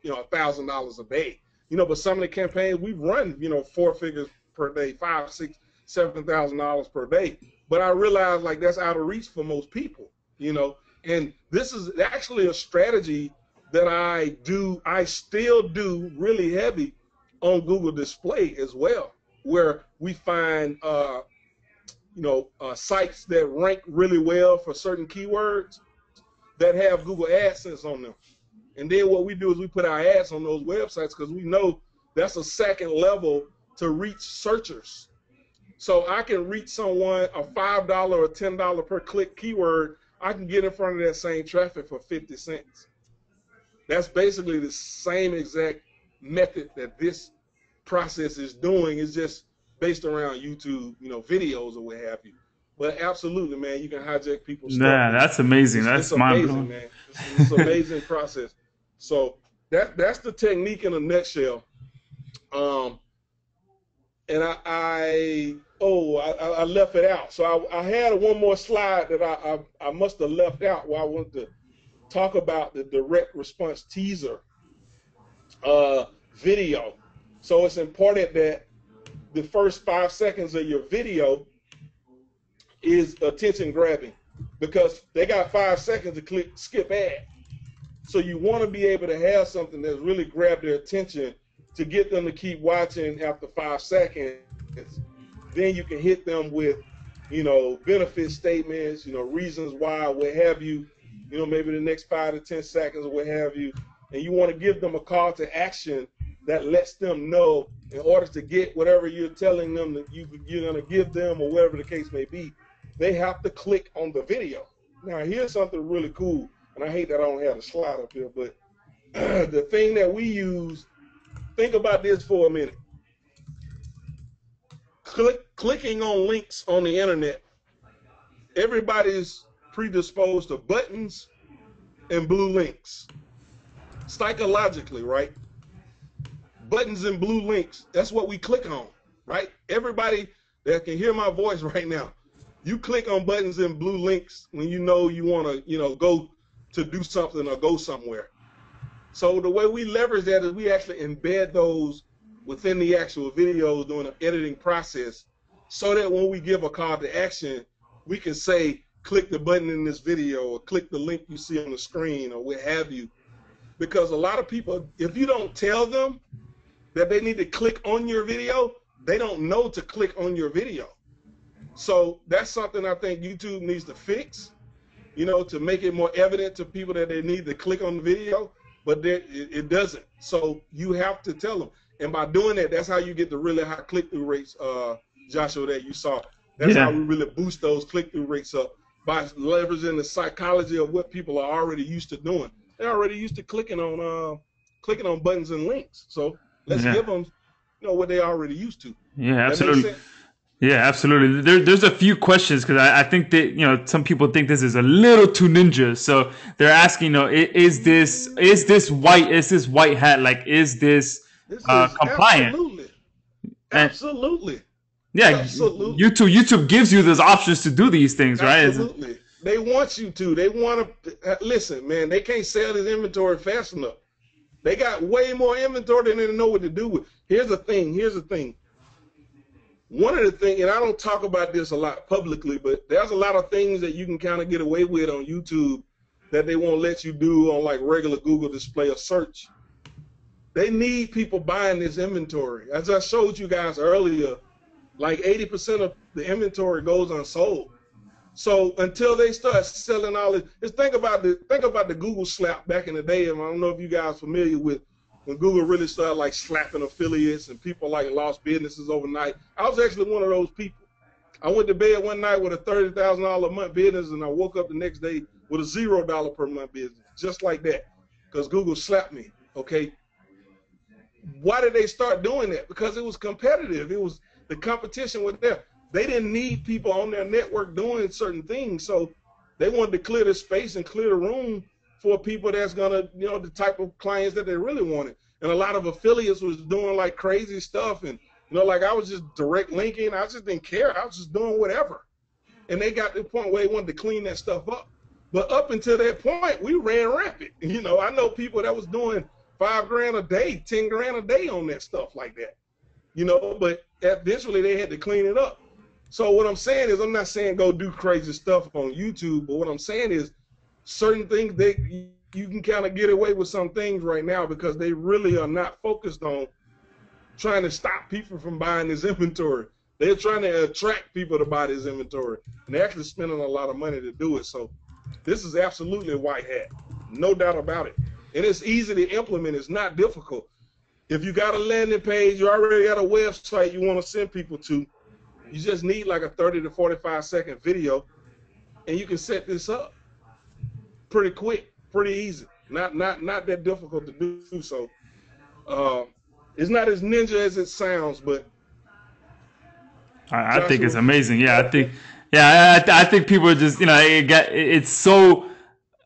you know, $1,000 a day. You know, but some of the campaigns we've run, you know, 4 figures per day, $5,000, $6,000, $7,000 per day. But I realize, like, that's out of reach for most people, you know. And this is actually a strategy that I still do really heavy on Google Display as well, where we find, you know, sites that rank really well for certain keywords that have Google AdSense on them. And then what we do is we put our ads on those websites because we know that's a second level to reach searchers. So I can reach someone a $5 or $10 per click keyword. I can get in front of that same traffic for 50 cents. That's basically the same exact method that this process is doing. It's just based around YouTube, you know, videos or what have you. But absolutely, man, you can hijack people's stuff. Yeah, that's amazing. That's amazing, man. It's an amazing process. So that's the technique in a nutshell. And I left it out. So I had one more slide that I must have left out where I wanted to talk about the direct response teaser video. So it's important that the first 5 seconds of your video is attention grabbing, because they got 5 seconds to click skip ad. So you want to be able to have something that's really grab their attention to get them to keep watching after 5 seconds. Then you can hit them with, you know, benefit statements, you know, reasons why, what have you, you know, maybe the next 5 to 10 seconds or what have you. And you want to give them a call to action that lets them know, in order to get whatever you're telling them that you're going to give them, or whatever the case may be, they have to click on the video. Now, here's something really cool, and I hate that I don't have a slide up here, but the thing that we use, think about this for a minute. Clicking on links on the internet, everybody's predisposed to buttons and blue links. Psychologically, right? Buttons and blue links, that's what we click on, right? Everybody that can hear my voice right now, you click on buttons and blue links when you know you want to, you know, go to do something or go somewhere. So the way we leverage that is we actually embed those within the actual videos during the editing process, so that when we give a call to action, we can say, click the button in this video, or click the link you see on the screen, or what have you. Because a lot of people, if you don't tell them that they need to click on your video, they don't know to click on your video. So that's something I think YouTube needs to fix, you know, to make it more evident to people that they need to click on the video, but it doesn't. So you have to tell them. And by doing that, that's how you get the really high click-through rates, Joshua, that you saw. That's how Yeah. we really boost those click-through rates up, by leveraging the psychology of what people are already used to doing. They're already used to clicking on buttons and links. So let's Yeah. give them, what they already used to. Yeah, That makes absolutely. sense. Yeah, absolutely. There's a few questions because I think that some people think this is a little too ninja, so they're asking, is this white hat, like, is this This is compliant? absolutely, And absolutely, yeah, absolutely, YouTube gives you those options to do these things, right? absolutely. They want you to. They want to listen, man. They can't sell this inventory fast enough. They got way more inventory than they know what to do with. Here's the thing. One of the things, and I don't talk about this a lot publicly, but there's a lot of things that you can kind of get away with on YouTube that they won't let you do on like regular Google display or search. They need people buying this inventory. As I showed you guys earlier, like 80% of the inventory goes unsold. So until they start selling all this, just think about the Google slap back in the day. And I don't know if you guys are familiar with when Google really started like slapping affiliates and people like lost businesses overnight. I was actually one of those people. I went to bed one night with a $30,000 a month business, and I woke up the next day with a $0 per month business, just like that, because Google slapped me. Okay. Why did they start doing that? Because it was competitive. It was the competition was there. They didn't need people on their network doing certain things, so they wanted to clear the space and clear the room for people that's gonna, the type of clients that they really wanted. And a lot of affiliates was doing like crazy stuff, and like I was just direct linking. I just didn't care. I was just doing whatever. And they got to the point where they wanted to clean that stuff up. But up until that point, we ran rampant. I know people that was doing $5,000 a day, $10,000 a day on that stuff like that. But eventually they had to clean it up. So what I'm saying is, I'm not saying go do crazy stuff on YouTube, but what I'm saying is certain things you can kind of get away with some things right now because they really are not focused on trying to stop people from buying this inventory. They're trying to attract people to buy this inventory, and they're actually spending a lot of money to do it. So this is absolutely a white hat, no doubt about it. And it's easy to implement. It's not difficult. If you got a landing page, you already got a website you want to send people to, you just need like a 30 to 45-second video, and you can set this up pretty quick, pretty easy. Not that difficult to do. So it's not as ninja as it sounds, but I think it's Joshua, amazing. Yeah, I think people are just, it's so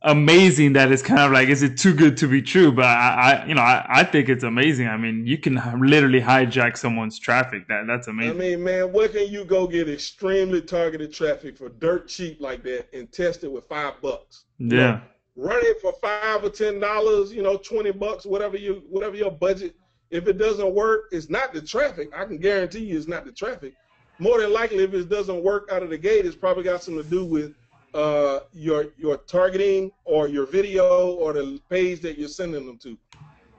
amazing that it's kind of like, is it too good to be true? But I think it's amazing. I mean, you can literally hijack someone's traffic. That's I amazing. mean, man, where can you go get extremely targeted traffic for dirt cheap like that and test it with $5? Yeah. Run it for $5 or $10, $20, whatever your budget. If it doesn't work, it's not the traffic. I can guarantee you it's not the traffic. More than likely, if it doesn't work out of the gate, it's probably got something to do with your targeting or your video or the page that you're sending them to.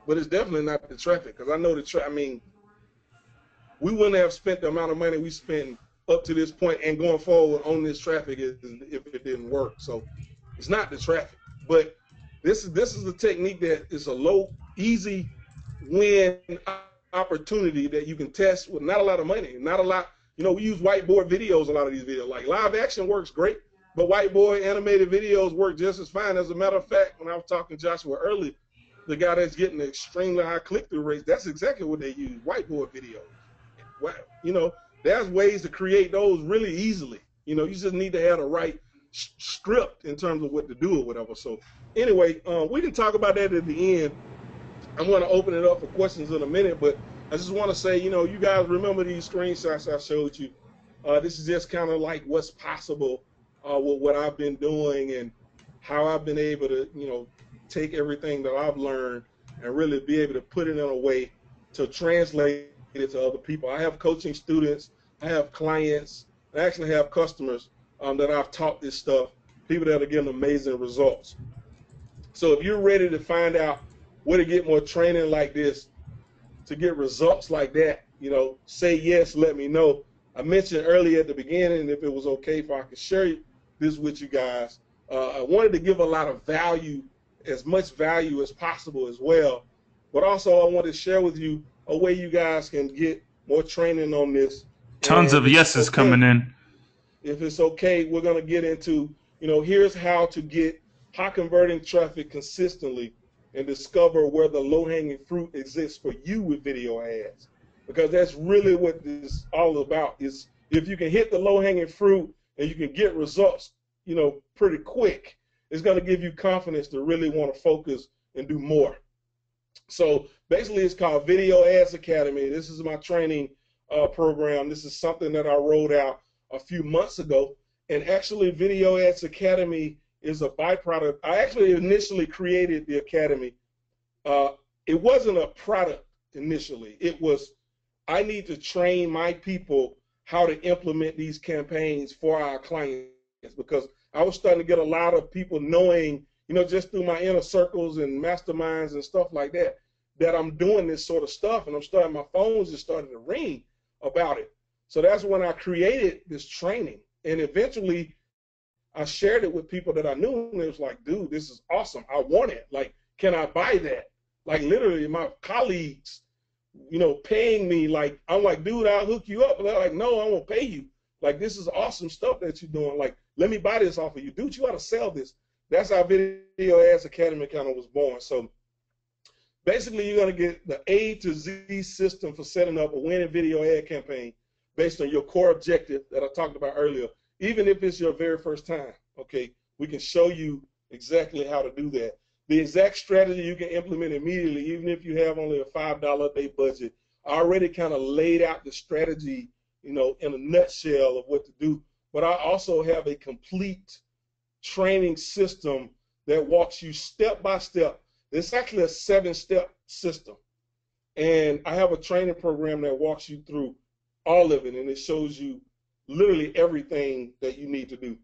But it's definitely not the traffic, because I know I mean, we wouldn't have spent the amount of money we spent up to this point and going forward on this traffic if it didn't work. So it's not the traffic, but this is a technique that is a low, easy win opportunity that you can test with not a lot of money, not a lot. We use whiteboard videos. A lot of these videos, like live action, works great, but whiteboard animated videos work just as fine. As a matter of fact, when I was talking to Joshua earlier, the guy that's getting extremely high click-through rates, that's exactly what they use, whiteboard videos. There's ways to create those really easily. You just need to have the right script in terms of what to do or whatever. So anyway, we can talk about that at the end. I'm going to open it up for questions in a minute, but I just want to say, you guys remember these screenshots I showed you. This is just kind of like what's possible with what I've been doing and how I've been able to, take everything that I've learned and really be able to put it in a way to translate it to other people. I have coaching students, I have clients, I actually have customers that I've taught this stuff, people that are getting amazing results. So if you're ready to find out where to get more training like this, to get results like that, say yes, let me know. I mentioned earlier at the beginning, if it was okay if I could share this with you guys. I wanted to give a lot of value, as much value as possible as well, but also I want to share with you a way you guys can get more training on this. Tons And of if it's yeses coming okay, in. we're going to get into, here's how to get high converting traffic consistently and discover where the low hanging fruit exists for you with video ads. Because that's really what this is all about, is if you can hit the low hanging fruit and you can get results, pretty quick, it's going to give you confidence to really want to focus and do more. So basically it's called Video Ads Academy. This is my training program. This is something that I rolled out a few months ago. And actually Video Ads Academy is a byproduct. I actually initially created the Academy. It wasn't a product initially. It was, I need to train my people how to implement these campaigns for our clients, because I was starting to get a lot of people knowing, just through my inner circles and masterminds and stuff like that, that I'm doing this sort of stuff, and my phones just started to ring about it. So that's when I created this training, and eventually I shared it with people that I knew, and it was like, dude, this is awesome. I want it. Like, can I buy that? Like, literally, my colleagues, paying me. Like, I'm like, dude, I'll hook you up. And they're like, no, I won't pay you. Like, this is awesome stuff that you're doing. Like, let me buy this off of you. Dude, you got to sell this. That's how Video Ads Academy kind of was born. So basically, you're going to get the A to Z system for setting up a winning video ad campaign based on your core objective that I talked about earlier. Even if it's your very first time, okay, we can show you exactly how to do that. The exact strategy you can implement immediately, even if you have only a $5 a day budget. I already kind of laid out the strategy, in a nutshell of what to do. But I also have a complete training system that walks you step by step. It's actually a 7-step system. And I have a training program that walks you through all of it, and it shows you literally everything that you need to do.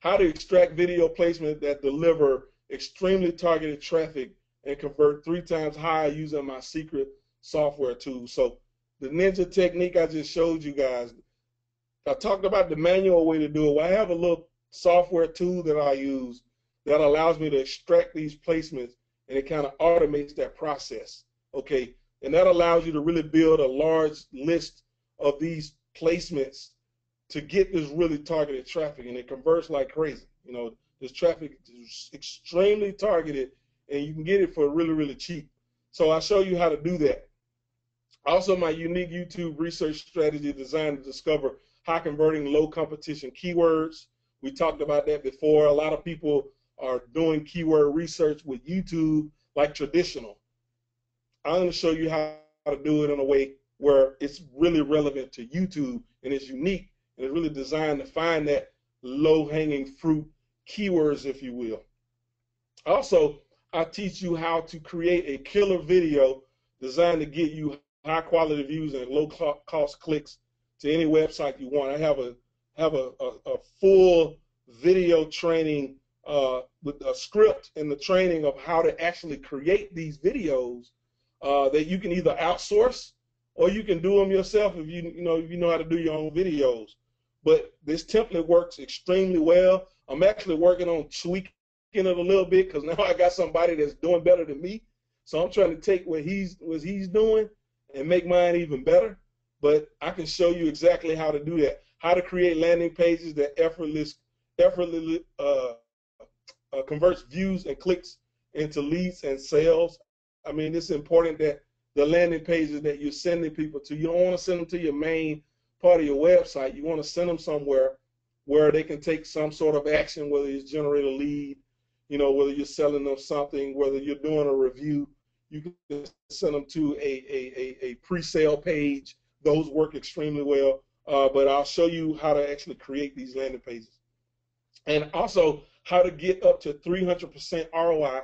How to extract video placement that deliver extremely targeted traffic and convert 3 times higher using my secret software tool. So the ninja technique I just showed you guys, I talked about the manual way to do it. Well, I have a little software tool that I use that allows me to extract these placements, and it kind of automates that process, okay? And that allows you to really build a large list of these placements to get this really targeted traffic, and it converts like crazy. This traffic is extremely targeted, and you can get it for really, really cheap. So I'll show you how to do that. Also, my unique YouTube research strategy designed to discover high converting, low competition keywords. We talked about that before. A lot of people are doing keyword research with YouTube like traditional. I'm going to show you how to do it in a way where it's really relevant to YouTube, and it's unique, and it's really designed to find that low-hanging fruit keywords, if you will. Also, I teach you how to create a killer video designed to get you high-quality views and low-cost clicks to any website you want. I have a full video training with a script and the training of how to actually create these videos that you can either outsource or you can do them yourself if you know how to do your own videos. But this template works extremely well. I'm actually working on tweaking it a little bit because now I got somebody that's doing better than me. So I'm trying to take what he's doing and make mine even better. But I can show you exactly how to do that. How to create landing pages that effortlessly converts views and clicks into leads and sales. I mean, it's important that the landing pages that you're sending people to, you don't want to send them to your main part of your website. You want to send them somewhere where they can take some sort of action, whether it's generate a lead, whether you're selling them something, whether you're doing a review. You can send them to a pre-sale page. Those work extremely well. But I'll show you how to actually create these landing pages. And also how to get up to 300% ROI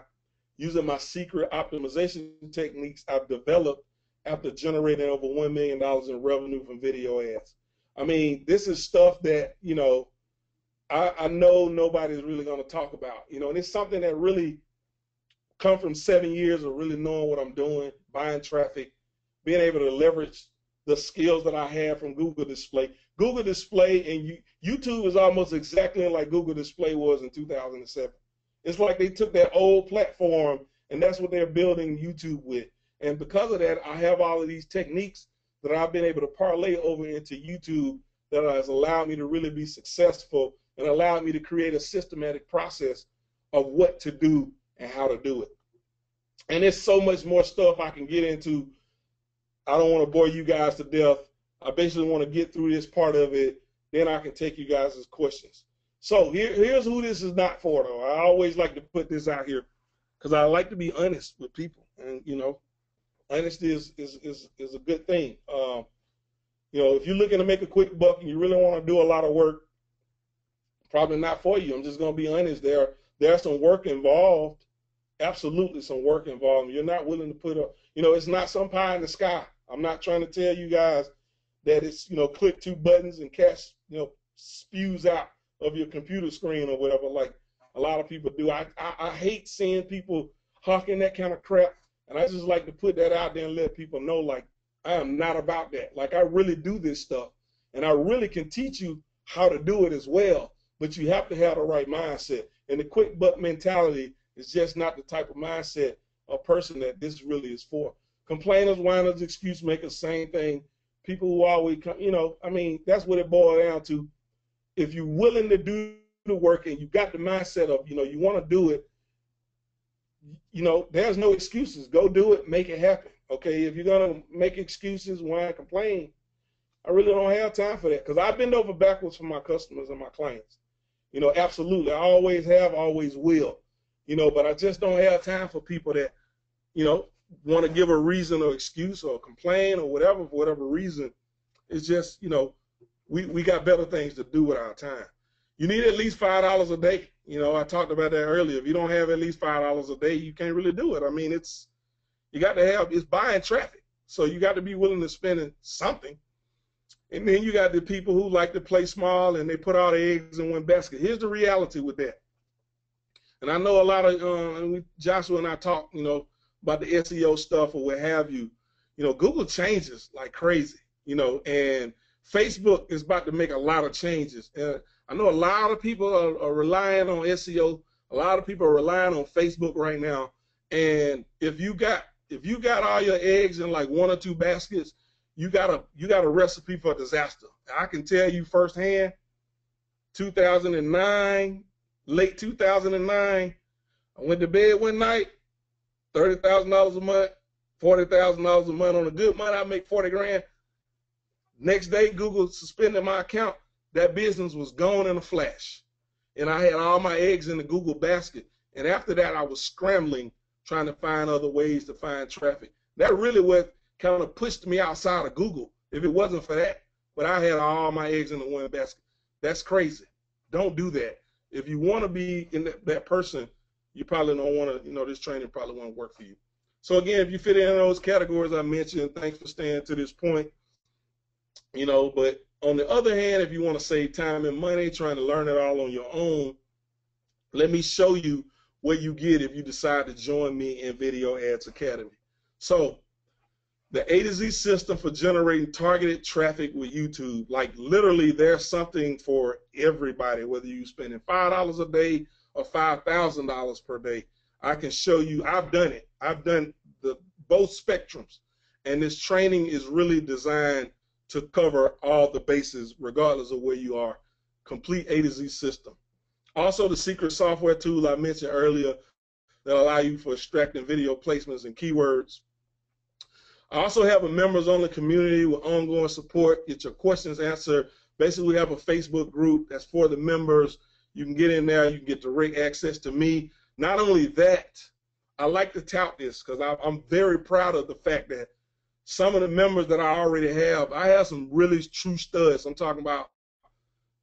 using my secret optimization techniques I've developed after generating over $1 million in revenue from video ads. I mean, this is stuff that, I know nobody's really going to talk about, and it's something that really come from 7 years of really knowing what I'm doing, buying traffic, being able to leverage the skills that I have from Google Display. Google Display and YouTube is almost exactly like Google Display was in 2007. It's like they took that old platform and that's what they're building YouTube with. And because of that, I have all of these techniques that I've been able to parlay over into YouTube that has allowed me to really be successful and allowed me to create a systematic process of what to do and how to do it. And there's so much more stuff I can get into. I don't want to bore you guys to death. I basically want to get through this part of it, then I can take you guys' questions. So here's who this is not for, though. I always like to put this out here because I like to be honest with people, and honesty is a good thing. If you're looking to make a quick buck and you really want to do a lot of work, probably not for you. I'm just going to be honest. There's some work involved, absolutely some work involved. You're not willing to put up, it's not some pie in the sky. I'm not trying to tell you guys that it's, click 2 buttons and cash, spews out of your computer screen or whatever, like a lot of people do. I hate seeing people hawking that kind of crap, and I just like to put that out there and let people know, like, I am not about that. Like, I really do this stuff, and I really can teach you how to do it as well, but you have to have the right mindset. And the quick buck mentality is just not the type of mindset or person that this really is for. Complainers, whiners, excuse makers, same thing. People who always come, that's what it boils down to. If you're willing to do the work and you got the mindset of, you want to do it, there's no excuses. Go do it, make it happen. Okay, if you're going to make excuses, whine, complain, I really don't have time for that, because I bend over backwards for my customers and my clients. Absolutely. I always have, always will. But I just don't have time for people that, want to give a reason or excuse or complain or whatever for whatever reason. It's just, we got better things to do with our time. You need at least $5 a day. I talked about that earlier. If you don't have at least $5 a day, you can't really do it. I mean, you got to have, it's buying traffic. So you got to be willing to spend something. And then you got the people who like to play small and they put all the eggs in one basket. Here's the reality with that. And I know a lot of, Joshua and I talk, about the SEO stuff or what have you. Google changes like crazy, and Facebook is about to make a lot of changes. I know a lot of people are relying on SEO. A lot of people are relying on Facebook right now. And if you got all your eggs in like 1 or 2 baskets, you got a recipe for disaster. I can tell you firsthand, 2009, late 2009, I went to bed one night, $30,000 a month, $40,000 a month. On a good month, I make 40 grand. Next day, Google suspended my account. That business was gone in a flash. And I had all my eggs in the Google basket. And after that, I was scrambling, trying to find other ways to find traffic. That really what kind of pushed me outside of Google, if it wasn't for that. But I had all my eggs in the one basket. That's crazy. Don't do that. If you want to be in that person, you probably don't want to, this training probably won't work for you. So again, if you fit in those categories I mentioned, thanks for staying to this point. But on the other hand, if you want to save time and money trying to learn it all on your own, let me show you what you get if you decide to join me in Video Ads Academy. So the A to Z system for generating targeted traffic with YouTube, like literally there's something for everybody, whether you're spending $5 a day or $5,000 per day. I can show you, I've done it. I've done both spectrums, and this training is really designed to cover all the bases regardless of where you are. Complete A to Z system. Also the secret software tool I mentioned earlier that allow you for extracting video placements and keywords. I also have a members only community with ongoing support, get your questions answered. Basically, we have a Facebook group that's for the members. You can get in there, you can get direct access to me. Not only that, I like to tout this because I'm very proud of the fact that some of the members that I already have, I have some really true studs. I'm talking about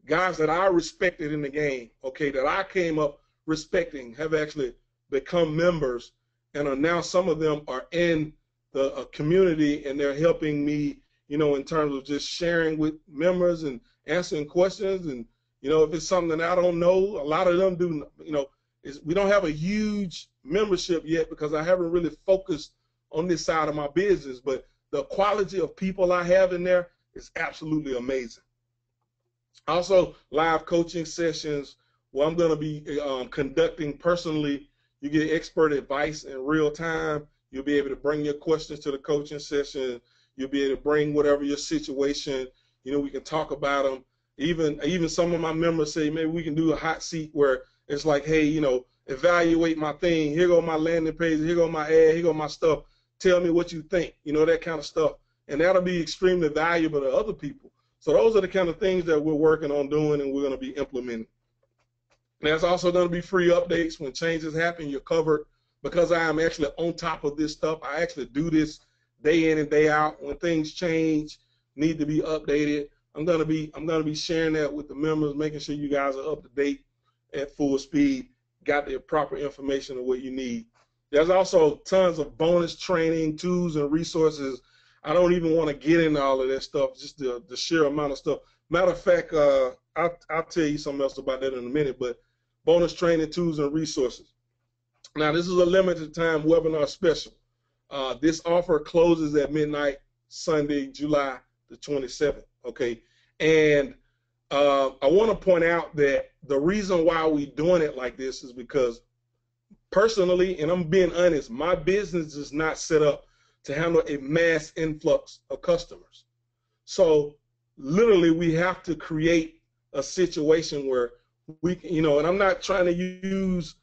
guys that I respected in the game, okay, that I came up respecting, have actually become members, and are now some of them are in the community, and they're helping me, in terms of just sharing with members and answering questions. And, if it's something that I don't know, a lot of them do, we don't have a huge membership yet because I haven't really focused on this side of my business, but the quality of people I have in there is absolutely amazing. Also, live coaching sessions where I'm going to be conducting personally. You get expert advice in real time. You'll be able to bring your questions to the coaching session. You'll be able to bring whatever your situation, we can talk about them. Even some of my members say maybe we can do a hot seat where it's like, hey, evaluate my thing. Here go my landing page. Here go my ad. Here go my stuff. Tell me what you think. That kind of stuff. And that'll be extremely valuable to other people. So those are the kind of things that we're working on doing and we're going to be implementing. There's also going to be free updates when changes happen. You're covered because I am actually on top of this stuff. I actually do this day in and day out. When things change, need to be updated, I'm going to be sharing that with the members, making sure you guys are up to date at full speed, got the proper information of what you need. There's also tons of bonus training, tools, and resources. I don't even want to get into all of that stuff, just the sheer amount of stuff. Matter of fact, I'll tell you something else about that in a minute, but bonus training, tools, and resources. Now, this is a limited time webinar special. This offer closes at midnight, Sunday, July the 27th, okay? And I want to point out that the reason why we're doing it like this is because personally, and I'm being honest, my business is not set up to handle a mass influx of customers. So literally we have to create a situation where we can, and I'm not trying to use,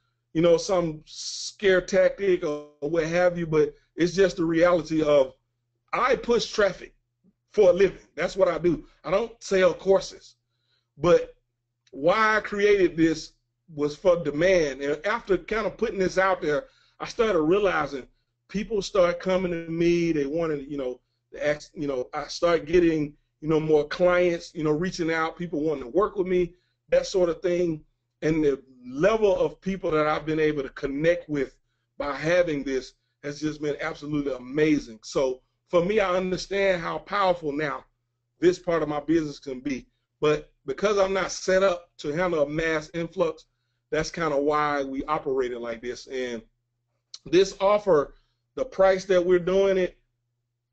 some scare tactic or what have you, but it's just the reality of I push traffic for a living. That's what I do. I don't sell courses. But why I created this was for demand. And after kind of putting this out there, I started realizing people start coming to me. They wanted, I start getting, more clients, reaching out, people wanting to work with me, that sort of thing. And the level of people that I've been able to connect with by having this has just been absolutely amazing. So for me, I understand how powerful now this part of my business can be. But because I'm not set up to handle a mass influx, that's kind of why we operated like this. And this offer, the price that we're doing it,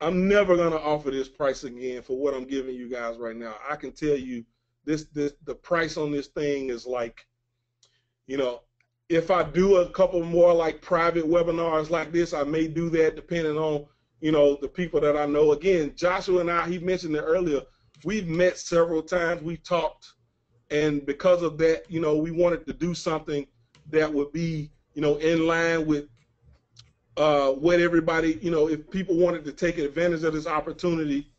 I'm never going to offer this price again for what I'm giving you guys right now. I can tell you the price on this thing is like, if I do a couple more like private webinars like this, I may do that depending on, the people that I know. Again, Joshua and I, he mentioned it earlier, we've met several times, we've talked, and because of that, we wanted to do something that would be, in line with what everybody, if people wanted to take advantage of this opportunity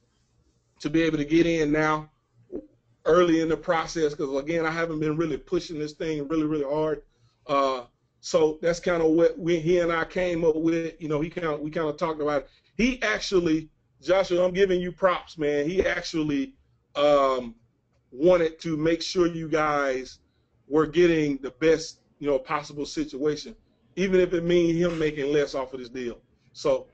to be able to get in now, early in the process, because again, I haven't been really pushing this thing really hard. So that's kind of what he and I came up with. We kind of talked about it. He actually, Joshua, I'm giving you props, man. He actually wanted to make sure you guys were getting the best, possible situation, even if it means him making less off of this deal. So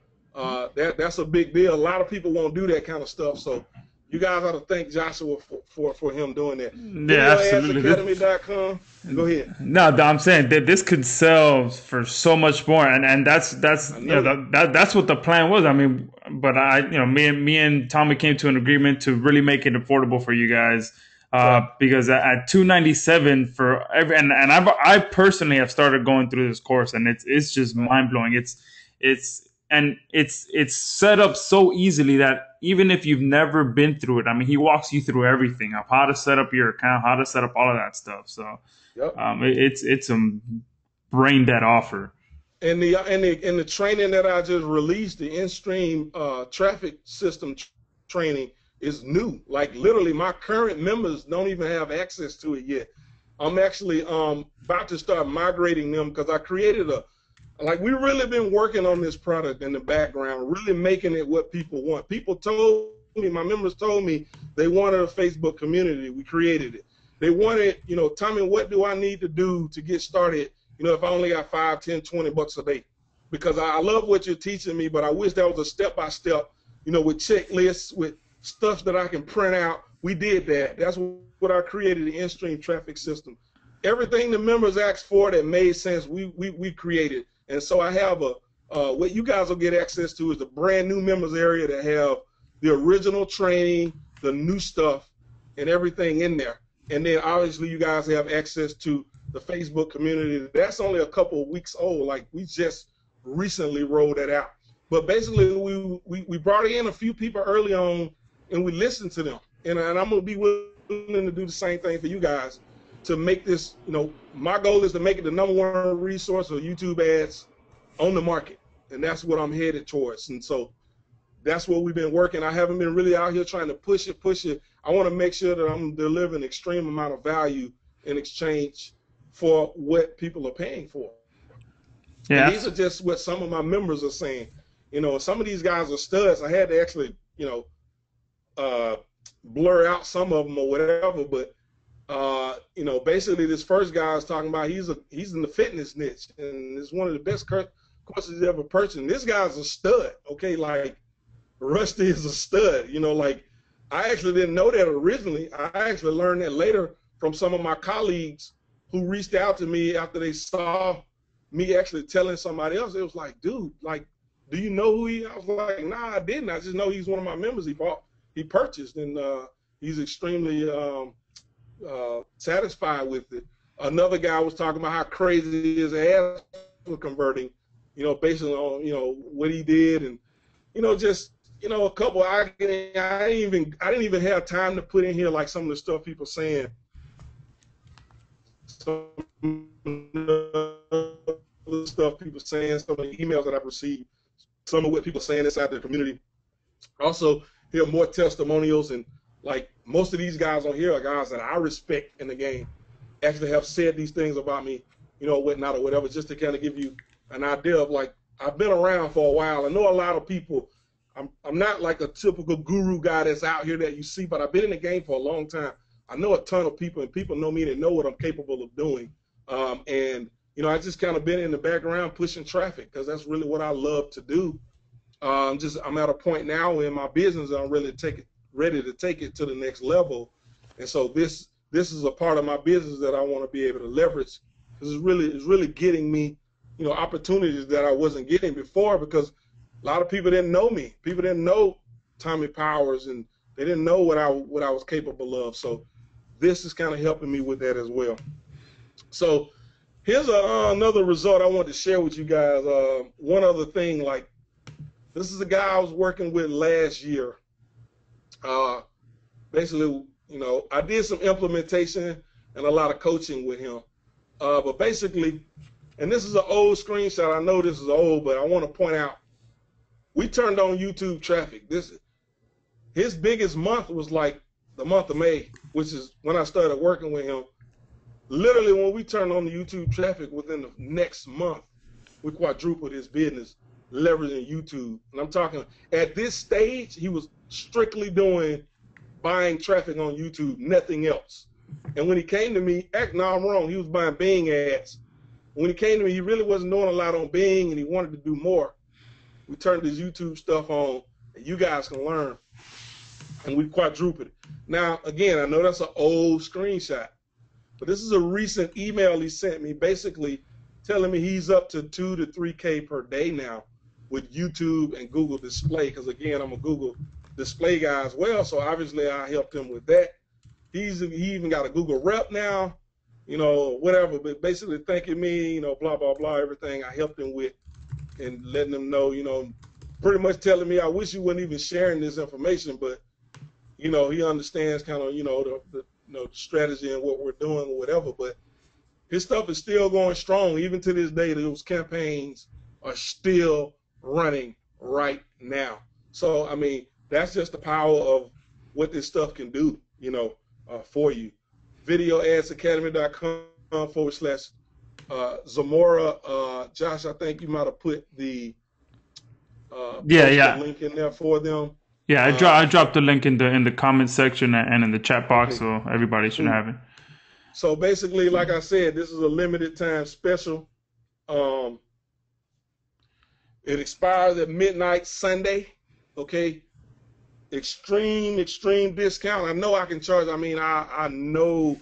that's a big deal. A lot of people won't do that kind of stuff. So you guys ought to thank Joshua for him doing that. Yeah, absolutely. Academy.com. Go ahead. No, I'm saying that this could sell for so much more, and that's that's what the plan was. I mean, but me and Tommy came to an agreement to really make it affordable for you guys, because at $297 for every, and I personally have started going through this course, and it's just mind blowing. It's set up so easily that even if you've never been through it, I mean, he walks you through everything of how to set up your account, how to set up all of that stuff. So it's a brain dead offer. And the training that I just released, the in-stream traffic system training, is new. Like literally, my current members don't even have access to it yet. I'm actually about to start migrating them because I created we've really been working on this product in the background, really making it what people want. People told me, my members told me they wanted a Facebook community. We created it. They wanted, Tommy, what do I need to do to get started, if I only got $5, $10, $20 a day? Because I love what you're teaching me, but I wish there was a step-by-step, with checklists, with stuff that I can print out. We did that. That's what I created, the in-stream traffic system. Everything the members asked for that made sense, we created. And so I have what you guys will get access to is the brand new members area that have the original training, the new stuff, and everything in there. And then obviously you guys have access to the Facebook community. That's only a couple of weeks old. Like we just recently rolled that out. But basically, we brought in a few people early on, and we listened to them. And I'm going to be willing to do the same thing for you guys to make this, my goal is to make it the #1 resource for YouTube ads on the market. And that's what I'm headed towards. And so that's what we've been working. I haven't been really out here trying to push it. I want to make sure that I'm delivering an extreme amount of value in exchange for what people are paying for. Yeah. And these are just what some of my members are saying. Some of these guys are studs. I had to actually, blur out some of them or whatever. But, basically this first guy is talking about he's in the fitness niche, and it's one of the best courses he's ever purchased. And this guy's a stud, okay? Like, Rusty is a stud. I actually didn't know that originally. I actually learned that later from some of my colleagues who reached out to me after they saw me actually telling somebody else. It was like, dude, do you know who he is? I was like, nah, I didn't. I just know he's one of my members. He purchased, and he's extremely satisfied with it. Another guy was talking about how crazy his ads were converting, based on, what he did, and, just, a couple. I didn't even have time to put in here like some of the stuff people saying. Some of the stuff people saying, some of the emails that I've received, some of what people saying inside the community. Also, hear more testimonials, and like most of these guys on here are guys that I respect in the game, actually have said these things about me, whatnot or whatever, just to kind of give you an idea of like, I've been around for a while. I know a lot of people. I'm not like a typical guru guy that's out here that you see, but I've been in the game for a long time. I know a ton of people, and people know me and know what I'm capable of doing. And I just kind of been in the background pushing traffic because that's really what I love to do. I'm at a point now in my business that I'm ready to take it to the next level. And so this is a part of my business that I want to be able to leverage, because it's really getting me, opportunities that I wasn't getting before, because a lot of people didn't know me. People didn't know Tommy Powers, and they didn't know what I was capable of. So this is kind of helping me with that as well. So here's another result I want to share with you guys. One other thing, like, this is a guy I was working with last year. Basically, I did some implementation and a lot of coaching with him. But basically, and this is an old screenshot. I know this is old, but I want to point out, we turned on YouTube traffic. His biggest month was like the month of May, which is when I started working with him. Literally, when we turned on the YouTube traffic, within the next month, we quadrupled his business leveraging YouTube. And I'm talking, at this stage, he was strictly buying traffic on YouTube, nothing else. And when he came to me, no, I'm wrong, he was buying Bing ads. When he came to me, he really wasn't doing a lot on Bing, and he wanted to do more. We turned his YouTube stuff on, and you guys can learn. And we quadrupled it. Now, again, I know that's an old screenshot, but this is a recent email he sent me, basically telling me he's up to 2 to 3K per day now with YouTube and Google Display, because, again, I'm a Google Display guy as well, so obviously I helped him with that. He even got a Google rep now, whatever, but basically thanking me, blah, blah, blah, everything I helped him with, and letting them know, pretty much telling me, I wish you wouldn't even sharing this information, but, he understands kind of, the strategy and what we're doing or whatever, but his stuff is still going strong. Even to this day, those campaigns are still running right now. So, I mean, that's just the power of what this stuff can do, for you. videoadacademy.com/Zamora. Josh, I think you might have put the link in there for them. Yeah, I dropped the link in the comment section and in the chat box, so everybody should have it. So basically, like I said, this is a limited time special. It expires at midnight Sunday. Okay, extreme discount. I know I can charge. I mean, I know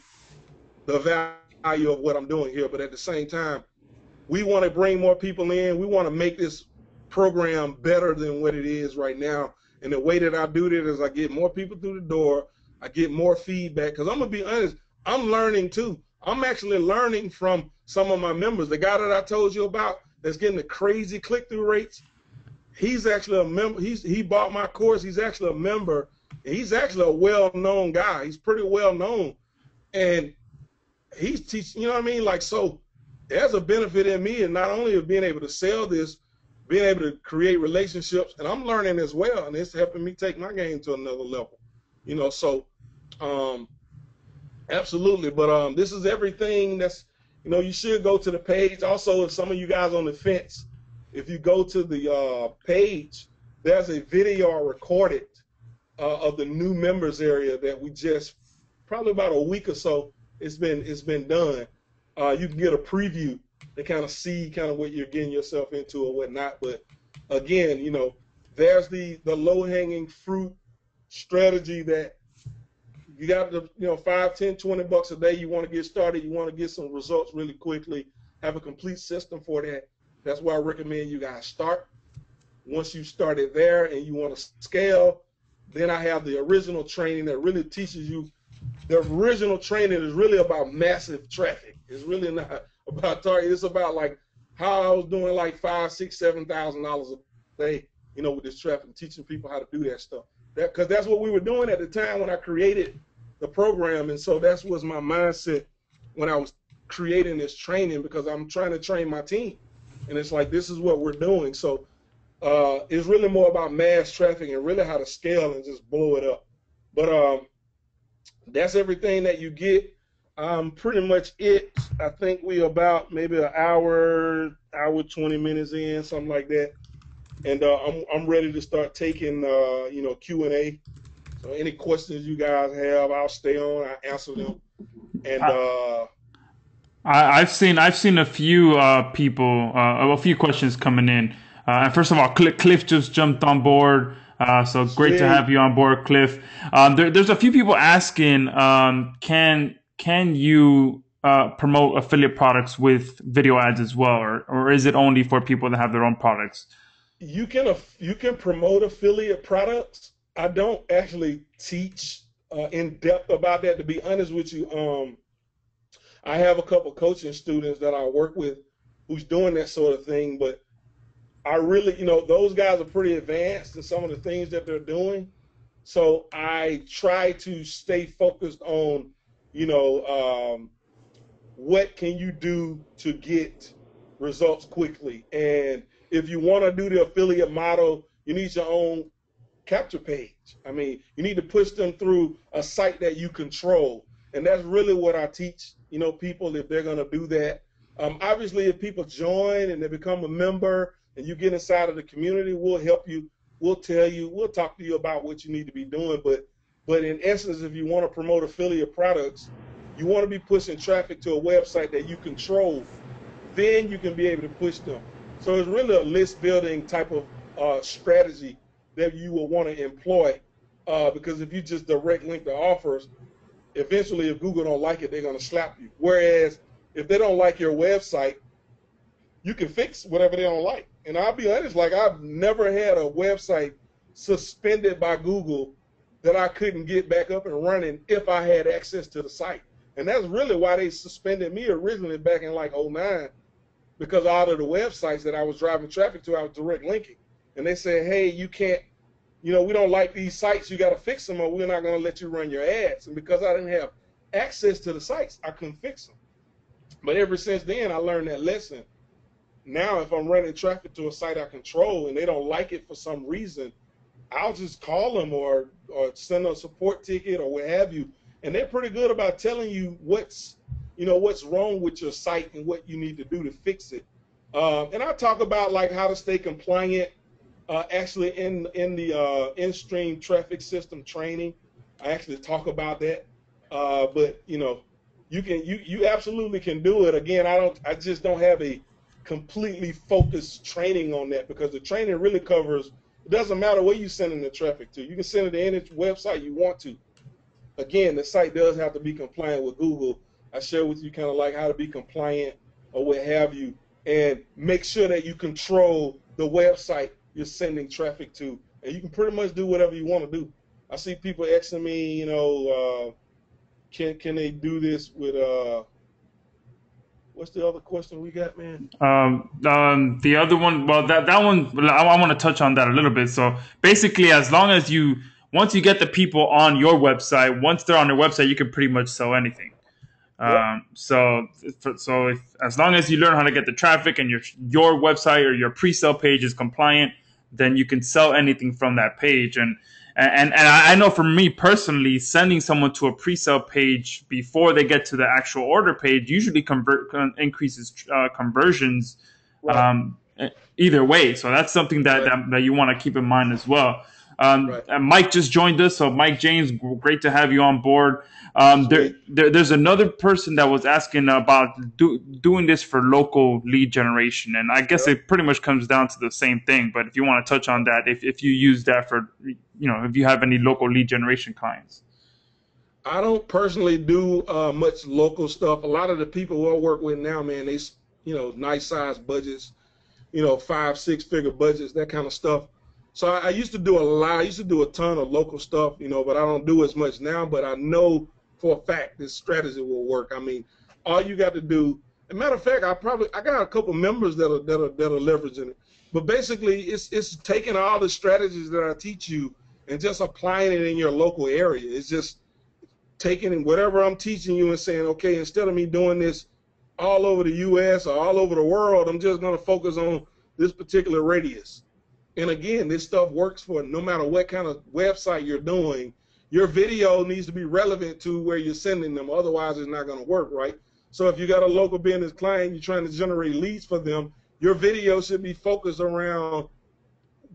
the value of what I'm doing here, but at the same time, we want to bring more people in. We want to make this program better than what it is right now. And the way that I do that is I get more people through the door. I get more feedback, because I'm going to be honest, I'm learning too. I'm actually learning from some of my members. The guy that I told you about that's getting the crazy click-through rates, he's actually a member. He bought my course. He's actually a member. And he's actually a well-known guy. He's pretty well known, and he's teaching. You know what I mean? Like, so there's a benefit in me, and not only of being able to sell this, being able to create relationships, and I'm learning as well, and it's helping me take my game to another level. You know, so absolutely. But this is everything that's, you know, you should go to the page. Also, if some of you guys on the fence, if you go to the page, there's a video I recorded of the new members area that we just, probably about a week or so, it's been done. You can get a preview to kind of see kind of what you're getting yourself into or whatnot. But again, you know, there's the low-hanging fruit strategy that you got the, you know, 5, 10, 20 bucks a day. You want to get started. You want to get some results really quickly. Have a complete system for that. That's why I recommend you guys start. Once you started there and you want to scale, then I have the original training that really teaches you. The original training is really about massive traffic. It's really not about target. It's about like how I was doing like $5,000, $6,000, $7,000 a day, you know, with this traffic, teaching people how to do that stuff. Because that's what we were doing at the time when I created the program, and so that was my mindset when I was creating this training, because I'm trying to train my team, and it's like, this is what we're doing. So it's really more about mass traffic and really how to scale and just blow it up. But that's everything that you get. Pretty much it. I think we about maybe an hour 20 minutes in, something like that. And I'm ready to start taking you know, Q&A. So any questions you guys have, I'll stay on. I answer them. And I've seen a few people, a few questions coming in. And first of all, Cliff just jumped on board. So great to have you on board, Cliff. There's a few people asking, can you promote affiliate products with video ads as well, or is it only for people that have their own products? you can promote affiliate products. I don't actually teach in depth about that, to be honest with you. I have a couple coaching students that I work with who's doing that sort of thing, but I really, you know, those guys are pretty advanced in some of the things that they're doing. So I try to stay focused on, you know, what can you do to get results quickly. And if you want to do the affiliate model, you need your own capture page. I mean, you need to push them through a site that you control. And that's really what I teach, you know, people, if they're going to do that. Obviously, if people join and they become a member and you get inside of the community, we'll help you. We'll tell you, we'll talk to you about what you need to be doing. But in essence, if you want to promote affiliate products, you want to be pushing traffic to a website that you control, then you can be able to push them. So it's really a list building type of strategy that you will want to employ, because if you just direct link the offers, eventually if Google don't like it, they're going to slap you. Whereas if they don't like your website, you can fix whatever they don't like. And I'll be honest, like, I've never had a website suspended by Google that I couldn't get back up and running if I had access to the site. And that's really why they suspended me originally back in like '09, because out of the websites that I was driving traffic to, I was direct linking. And they said, hey, you can't, you know, we don't like these sites, you got to fix them or we're not going to let you run your ads. And because I didn't have access to the sites, I couldn't fix them. But ever since then, I learned that lesson. Now, if I'm running traffic to a site I control and they don't like it for some reason, I'll just call them or send a support ticket or what have you. And they're pretty good about telling you what's wrong with your site and what you need to do to fix it. And I talk about like how to stay compliant. Actually, in the in-stream traffic system training, I actually talk about that. But you know, you absolutely can do it. Again, I just don't have a completely focused training on that, because the training really covers. It doesn't matter where you sending the traffic to. You can send it to any website you want to. Again, the site does have to be compliant with Google. I share with you kind of like how to be compliant or what have you, and make sure that you control the website you're sending traffic to, and you can pretty much do whatever you want to do. I see people asking me, you know, can they do this with What's the other question we got, man? The other one, well, that one, I want to touch on that a little bit. So basically, as long as once you get the people on your website, once they're on your website, you can pretty much sell anything. Yep. So as long as you learn how to get the traffic and your website or your pre-sale page is compliant, then you can sell anything from that page. And I know for me personally, sending someone to a pre-sale page before they get to the actual order page usually increases conversions Right. either way. So that's something that you want to keep in mind as well. Right. And Mike just joined us, so Mike James, great to have you on board. There's another person that was asking about doing this for local lead generation, and I guess Yep. it pretty much comes down to the same thing. But if you want to touch on that, if you use that for, if you have any local lead generation clients. I don't personally do much local stuff. A lot of the people who I work with now, man, they, nice size budgets, 5, 6 figure budgets, that kind of stuff. So I used to do a lot. I used to do a ton of local stuff, but I don't do as much now. But I know for a fact this strategy will work. I mean, all you got to do. As a matter of fact, I got a couple members that are leveraging it. But basically, it's taking all the strategies that I teach you and just applying it in your local area. It's just taking whatever I'm teaching you and saying, okay, instead of me doing this all over the U.S. or all over the world, I'm just going to focus on this particular radius. And again, this stuff works for no matter what kind of website you're doing. Your video needs to be relevant to where you're sending them. Otherwise, it's not going to work, right? So if you got a local business client, you're trying to generate leads for them, your video should be focused around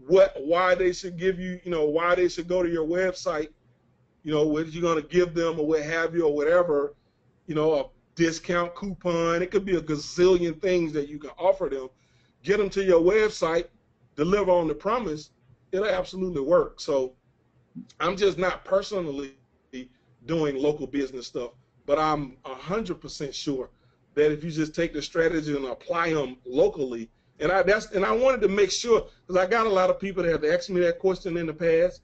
why they should give you, why they should go to your website, what you're going to give them or what have you or whatever, a discount coupon. It could be a gazillion things that you can offer them. Get them to your website, deliver on the promise, it'll absolutely work. So I'm just not personally doing local business stuff, but I'm 100% sure that if you just take the strategy and apply them locally, and I wanted to make sure, because I got a lot of people that have asked me that question in the past.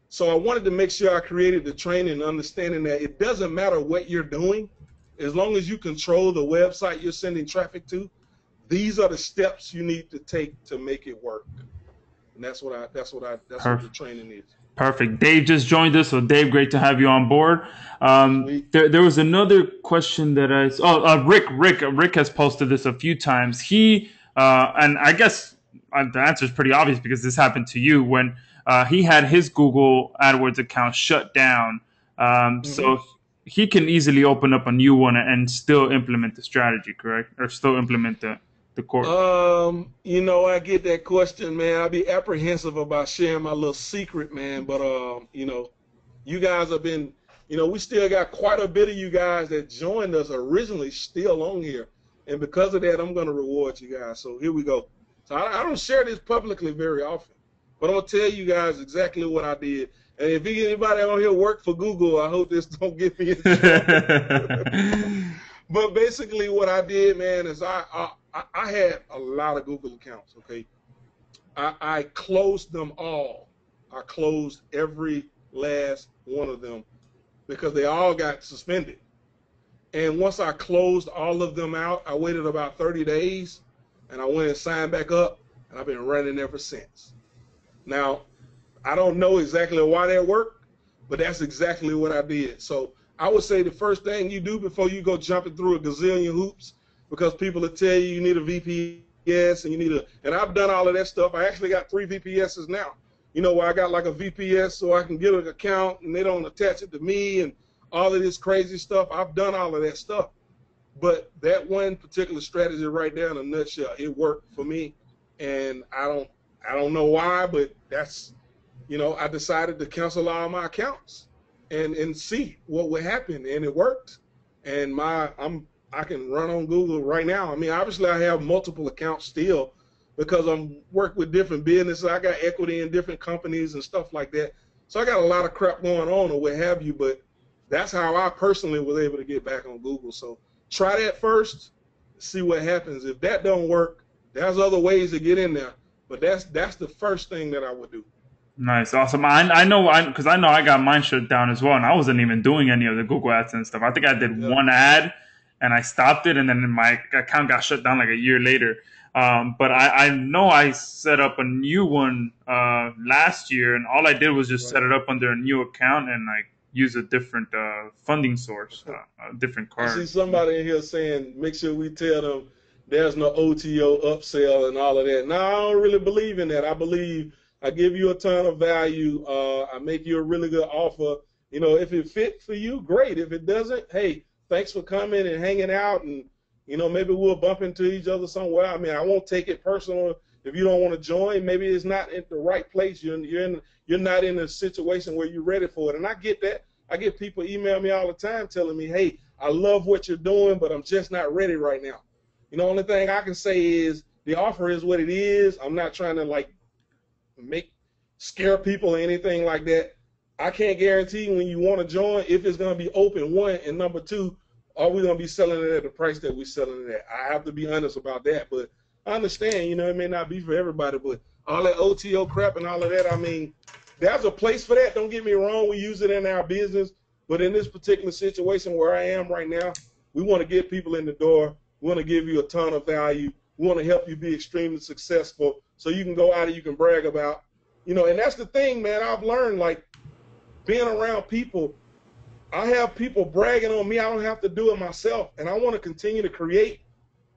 So I wanted to make sure I created the training, understanding that it doesn't matter what you're doing, as long as you control the website you're sending traffic to. These are the steps you need to take to make it work, and that's what the training is. Perfect. Dave just joined us, so Dave, great to have you on board. There was another question that Rick has posted this a few times. And I guess the answer is pretty obvious because this happened to you when he had his Google AdWords account shut down. So he can easily open up a new one and still implement the strategy, correct? Or still implement the course. I get that question, man. I'd be apprehensive about sharing my little secret, man. But you guys have been, we still got quite a bit of you guys that joined us originally still on here, and because of that, I'm going to reward you guys. So here we go. So I don't share this publicly very often, but I'm gonna tell you guys exactly what I did. And if anybody on here work for Google, I hope this don't get me in trouble. But basically, what I did, man, is I had a lot of Google accounts. Okay, I closed them all. I closed every last one of them because they all got suspended. And once I closed all of them out, I waited about 30 days, and I went and signed back up, and I've been running ever since. Now, I don't know exactly why that worked, but that's exactly what I did. So I would say the first thing you do before you go jumping through a gazillion hoops, because people will tell you you need a VPS and and I've done all of that stuff. I actually got 3 VPSs now. Where I got like a VPS so I can get an account and they don't attach it to me and all of this crazy stuff. I've done all of that stuff. But that one particular strategy right there in a nutshell, it worked for me. And I don't know why, but that's, I decided to cancel all my accounts and see what would happen, and it worked. And I can run on Google right now. I mean, obviously I have multiple accounts still because I'm work with different businesses. I got equity in different companies and stuff like that. So I got a lot of crap going on or what have you, but that's how I personally was able to get back on Google. So try that first, see what happens. If that don't work, there's other ways to get in there, but that's the first thing that I would do. Nice, awesome. I know I got mine shut down as well, and I wasn't even doing any of the Google AdSense stuff. I think I did one ad, and I stopped it, and then my account got shut down like a year later. But I know I set up a new one last year, and all I did was just set Right. it up under a new account and like use a different funding source, a different I see card. somebody in here saying, make sure we tell them there's no OTO upsell and all of that. No, I don't really believe in that. I believe I give you a ton of value. I make you a really good offer. You know, if it fit for you, great. If it doesn't, hey, thanks for coming and hanging out, and you know, maybe we'll bump into each other somewhere. I mean, I won't take it personal if you don't want to join. Maybe it's not at the right place. You're not in a situation where you're ready for it, and I get that. I get people email me all the time telling me, hey, I love what you're doing, but I'm just not ready right now. You know, only thing I can say is the offer is what it is. I'm not trying to like scare people or anything like that. I can't guarantee when you want to join if it's going to be open, one, and number two, are we going to be selling it at the price that we're selling it at? I have to be honest about that, but I understand, you know, it may not be for everybody, but all that OTO crap and all of that, I mean, there's a place for that. Don't get me wrong. We use it in our business, but in this particular situation where I am right now, we want to get people in the door. We want to give you a ton of value. We want to help you be extremely successful so you can go out and you can brag about, you know, and that's the thing, man. I've learned, like, being around people, I have people bragging on me. I don't have to do it myself, and I want to continue to create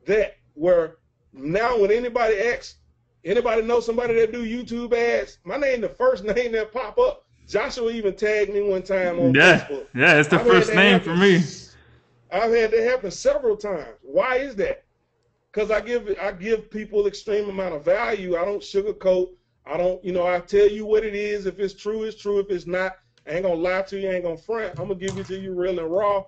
that where now when anybody asks, anybody know somebody that do YouTube ads, my name the first name that pop up. Joshua even tagged me one time on Yeah, Facebook. yeah, it's the I've had first that name for happen. me. I've had that happen several times. Why is that? Because I give people extreme amount of value. I don't sugarcoat. I don't, you know, I tell you what it is. If it's true, it's true. If it's not, I ain't gonna lie to you. I ain't gonna front. I'm gonna give it to you real and raw,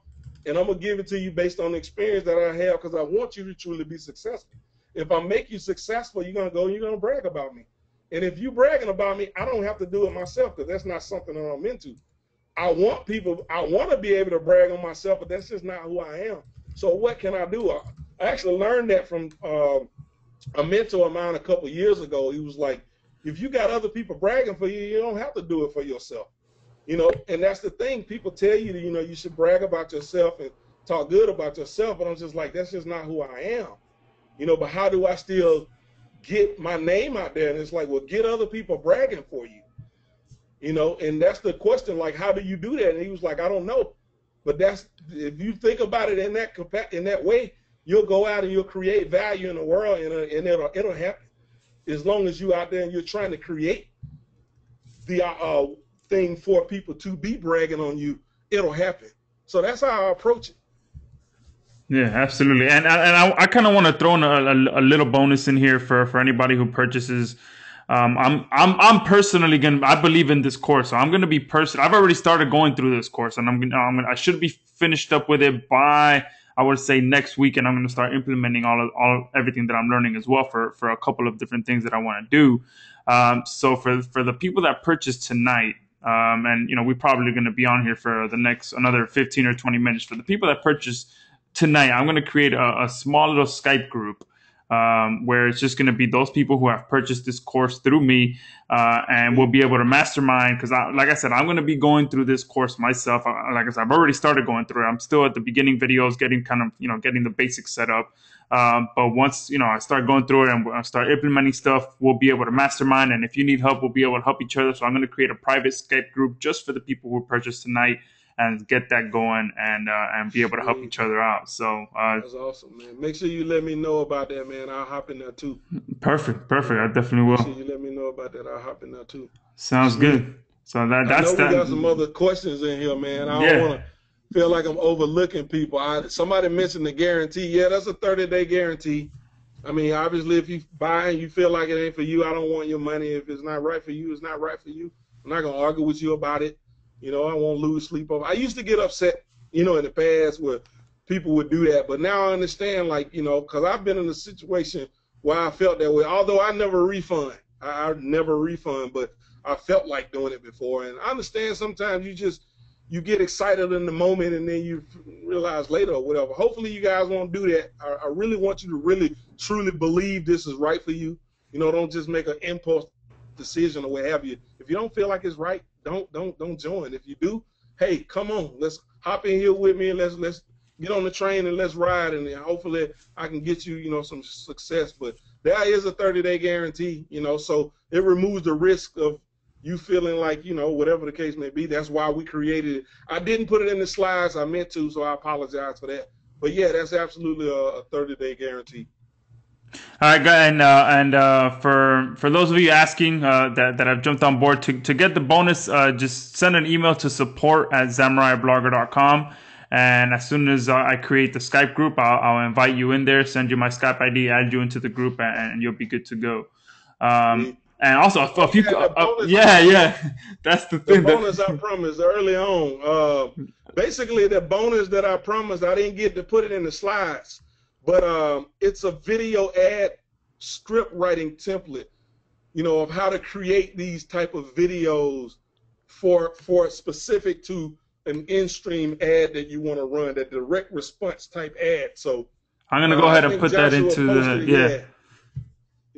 and I'm gonna give it to you based on the experience that I have because I want you to truly be successful. If I make you successful, you're gonna go and you're gonna brag about me. And if you bragging about me, I don't have to do it myself because that's not something that I'm into. I want to be able to brag on myself, but that's just not who I am. So what can I do? I actually learned that from a mentor of mine a couple of years ago. He was like, if you got other people bragging for you, you don't have to do it for yourself. You know, and that's the thing. People tell you that, you know, you should brag about yourself and talk good about yourself, but I'm just like, that's just not who I am. You know, but how do I still get my name out there? And it's like, well, get other people bragging for you. You know, and that's the question, like, how do you do that? And he was like, I don't know. But that's, if you think about it in that way, you'll go out and you'll create value in the world, and it'll happen. As long as you out there and you're trying to create the thing for people to be bragging on you, it'll happen. So that's how I approach it. Yeah, absolutely. And I kind of want to throw in a little bonus in here for anybody who purchases. I'm personally gonna. I believe in this course, so I'm gonna be I've already started going through this course, and I should be finished up with it by, I would say, next week, and I'm gonna start implementing everything that I'm learning as well for a couple of different things that I want to do. So for the people that purchase tonight. And you know, we're probably going to be on here for the next another 15 or 20 minutes. For the people that purchase tonight, I'm going to create a small little Skype group where it's just going to be those people who have purchased this course through me, and we'll be able to mastermind. Because, like I said, I'm going to be going through this course myself. Like I said, I've already started going through it. I'm still at the beginning videos, getting the basics set up. But once I start going through it and I start implementing stuff, we'll be able to mastermind. And if you need help, we'll be able to help each other. So I'm going to create a private Skype group just for the people who purchased tonight, and get that going, and be able to help each other out. So that's awesome, man. Make sure you let me know about that, man. I'll hop in there too. Perfect. I definitely will. Make sure you let me know about that. I'll hop in there too. Sounds Sweet. good. So I that's know we that. got some other questions in here, man. I don't Yeah. want to feel like I'm overlooking people. Somebody mentioned the guarantee. Yeah, that's a 30-day guarantee. I mean, obviously, if you buy and you feel like it ain't for you, I don't want your money. If it's not right for you, it's not right for you. I'm not gonna argue with you about it. You know, I won't lose sleep over. I used to get upset, you know, in the past where people would do that, but now I understand, like, you know, because I've been in a situation where I felt that way. Although I never refund, I never refund, but I felt like doing it before. And I understand sometimes you get excited in the moment and then you realize later or whatever. Hopefully you guys won't do that. I really want you to really truly believe this is right for you. You know, don't just make an impulse decision or what have you. If you don't feel like it's right, don't join. If you do, hey, come on, let's hop in here with me and let's get on the train and let's ride, and hopefully I can get you, some success. But there is a 30-day guarantee, so it removes the risk of you feeling like, whatever the case may be. That's why we created it. I didn't put it in the slides. I meant to, so I apologize for that. But yeah, that's absolutely a 30-day guarantee. All right, and for those of you asking that have jumped on board to get the bonus, just send an email to support@samuraiblogger.com, and as soon as I create the Skype group, I'll invite you in there, send you my Skype ID, add you into the group, and you'll be good to go. And also, if you, yeah, that's the thing. The bonus I promised early on. Basically, the bonus that I promised, I didn't get to put it in the slides, but it's a video ad script writing template, of how to create these type of videos for specific to an in-stream ad that you want to run, that direct response type ad. So I'm gonna go ahead and put that into the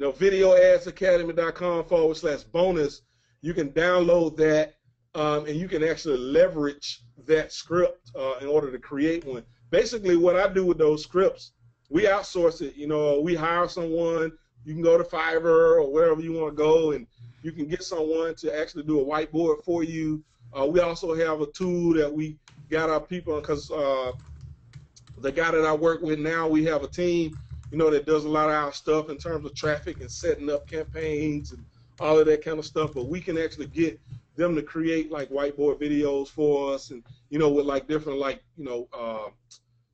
videoadsacademy.com/bonus. You can download that, and you can actually leverage that script in order to create one. Basically, what I do with those scripts, we outsource it. We hire someone. You can go to Fiverr or wherever you want to go, and you can get someone to actually do a whiteboard for you. We also have a tool that we got our people, because the guy that I work with now, we have a team, that does a lot of our stuff in terms of traffic and setting up campaigns and all of that kind of stuff. But we can actually get them to create like whiteboard videos for us, and with like different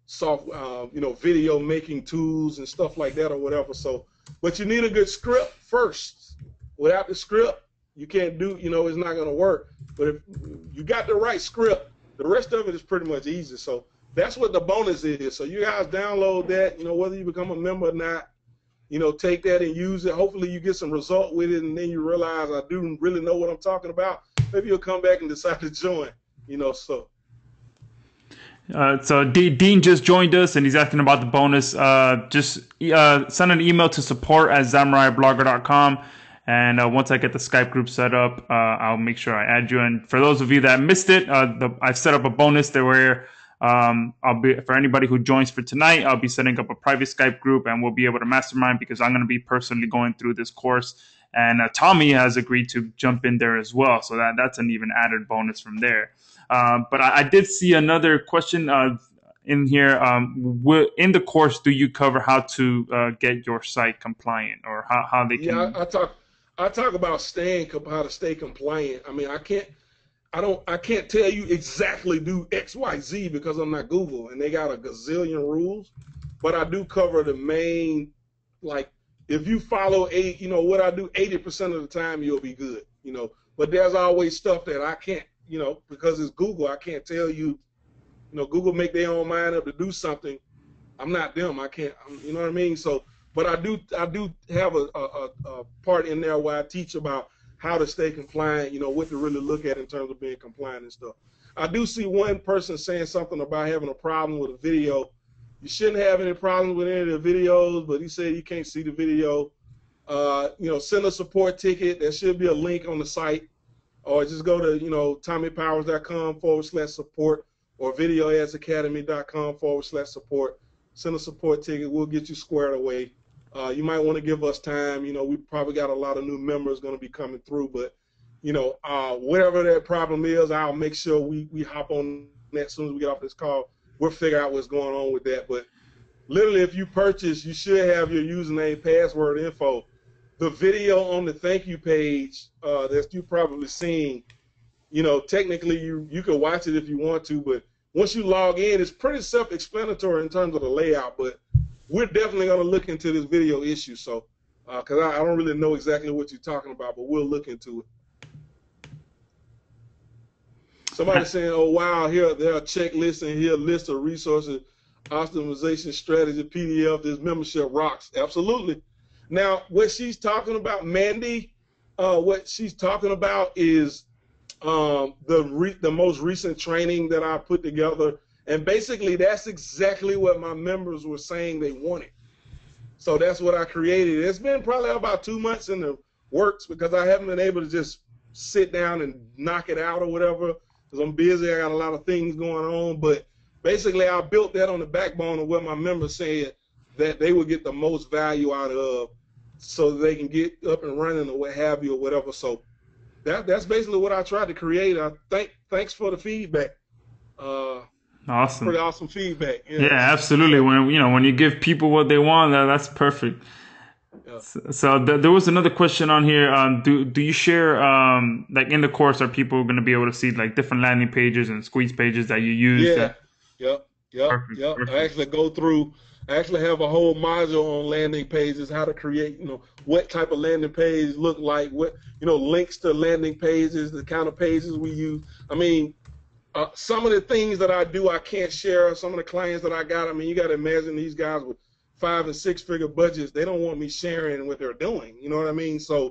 soft video making tools and stuff like that or whatever. So, but you need a good script first. Without the script, you can't do, it's not going to work. But if you got the right script, the rest of it is pretty much easy. So that's what the bonus is. So you guys download that, whether you become a member or not, take that and use it. Hopefully you get some result with it, and then you realize I do really know what I'm talking about. Maybe you'll come back and decide to join, so. So Dean just joined us, and he's asking about the bonus. Just send an email to support@samuraiblogger.com, and once I get the Skype group set up, I'll make sure I add you. And for those of you that missed it, I've set up a bonus there where I'll be, for anybody who joins for tonight, I'll be setting up a private Skype group, and we'll be able to mastermind, because I'm going to be personally going through this course, and Tommy has agreed to jump in there as well. So that's an even added bonus from there. But I did see another question in here. In the course, do you cover how to get your site compliant, or how they can? Yeah, I talk about how to stay compliant. I mean, I can't tell you exactly do X, Y, Z, because I'm not Google, and they got a gazillion rules. But I do cover the main, like, if you follow what I do 80% of the time, you'll be good. But there's always stuff that I can't. Because it's Google, I can't tell you, Google make their own mind up to do something. I'm not them. I can't, you know what I mean? So, but I do have a part in there where I teach about how to stay compliant, what to really look at in terms of being compliant and stuff. I do see one person saying something about having a problem with a video. You shouldn't have any problems with any of the videos, but he said you can't see the video. Send a support ticket. There should be a link on the site. Or just go to, TommyPowers.com/support or videoadsacademy.com/support. Send a support ticket. We'll get you squared away. You might want to give us time. We probably got a lot of new members going to be coming through. But, whatever that problem is, I'll make sure we hop on that as soon as we get off this call. We'll figure out what's going on with that. But literally, if you purchase, you should have your username, password, info. The video on the thank you page that you've probably seen, technically you can watch it if you want to, but once you log in, it's pretty self-explanatory in terms of the layout. But we're definitely going to look into this video issue, so because I don't really know exactly what you're talking about, but we'll look into it. Somebody saying, "Oh wow, there are checklists and here a list of resources, optimization strategy, PDF. This membership rocks." Absolutely. Now, what she's talking about, Mandy, what she's talking about is the most recent training that I put together, and basically that's exactly what my members were saying they wanted. So that's what I created. It's been probably about 2 months in the works, because I haven't been able to just sit down and knock it out or whatever, because I'm busy. I got a lot of things going on, but basically I built that on the backbone of what my members said that they would get the most value out of, so that they can get up and running or what have you or whatever. So that's basically what I tried to create. Thanks for the feedback. Pretty Awesome. awesome feedback. Yeah, Yeah. absolutely. So When you give people what they want, that's perfect. yeah. So there was another question on here. Do you share like in the course, are people going to be able to see like different landing pages and squeeze pages that you use? Yeah. Yep. Yep. Perfect, Yep. I perfect. actually go through. I actually have a whole module on landing pages, how to create, what type of landing page look like, what, links to landing pages, the kind of pages we use. I mean, some of the things that I do, I can't share. Some of the clients that I got, I mean, you got to imagine these guys with 5 and 6 figure budgets. They don't want me sharing what they're doing. You know what I mean? So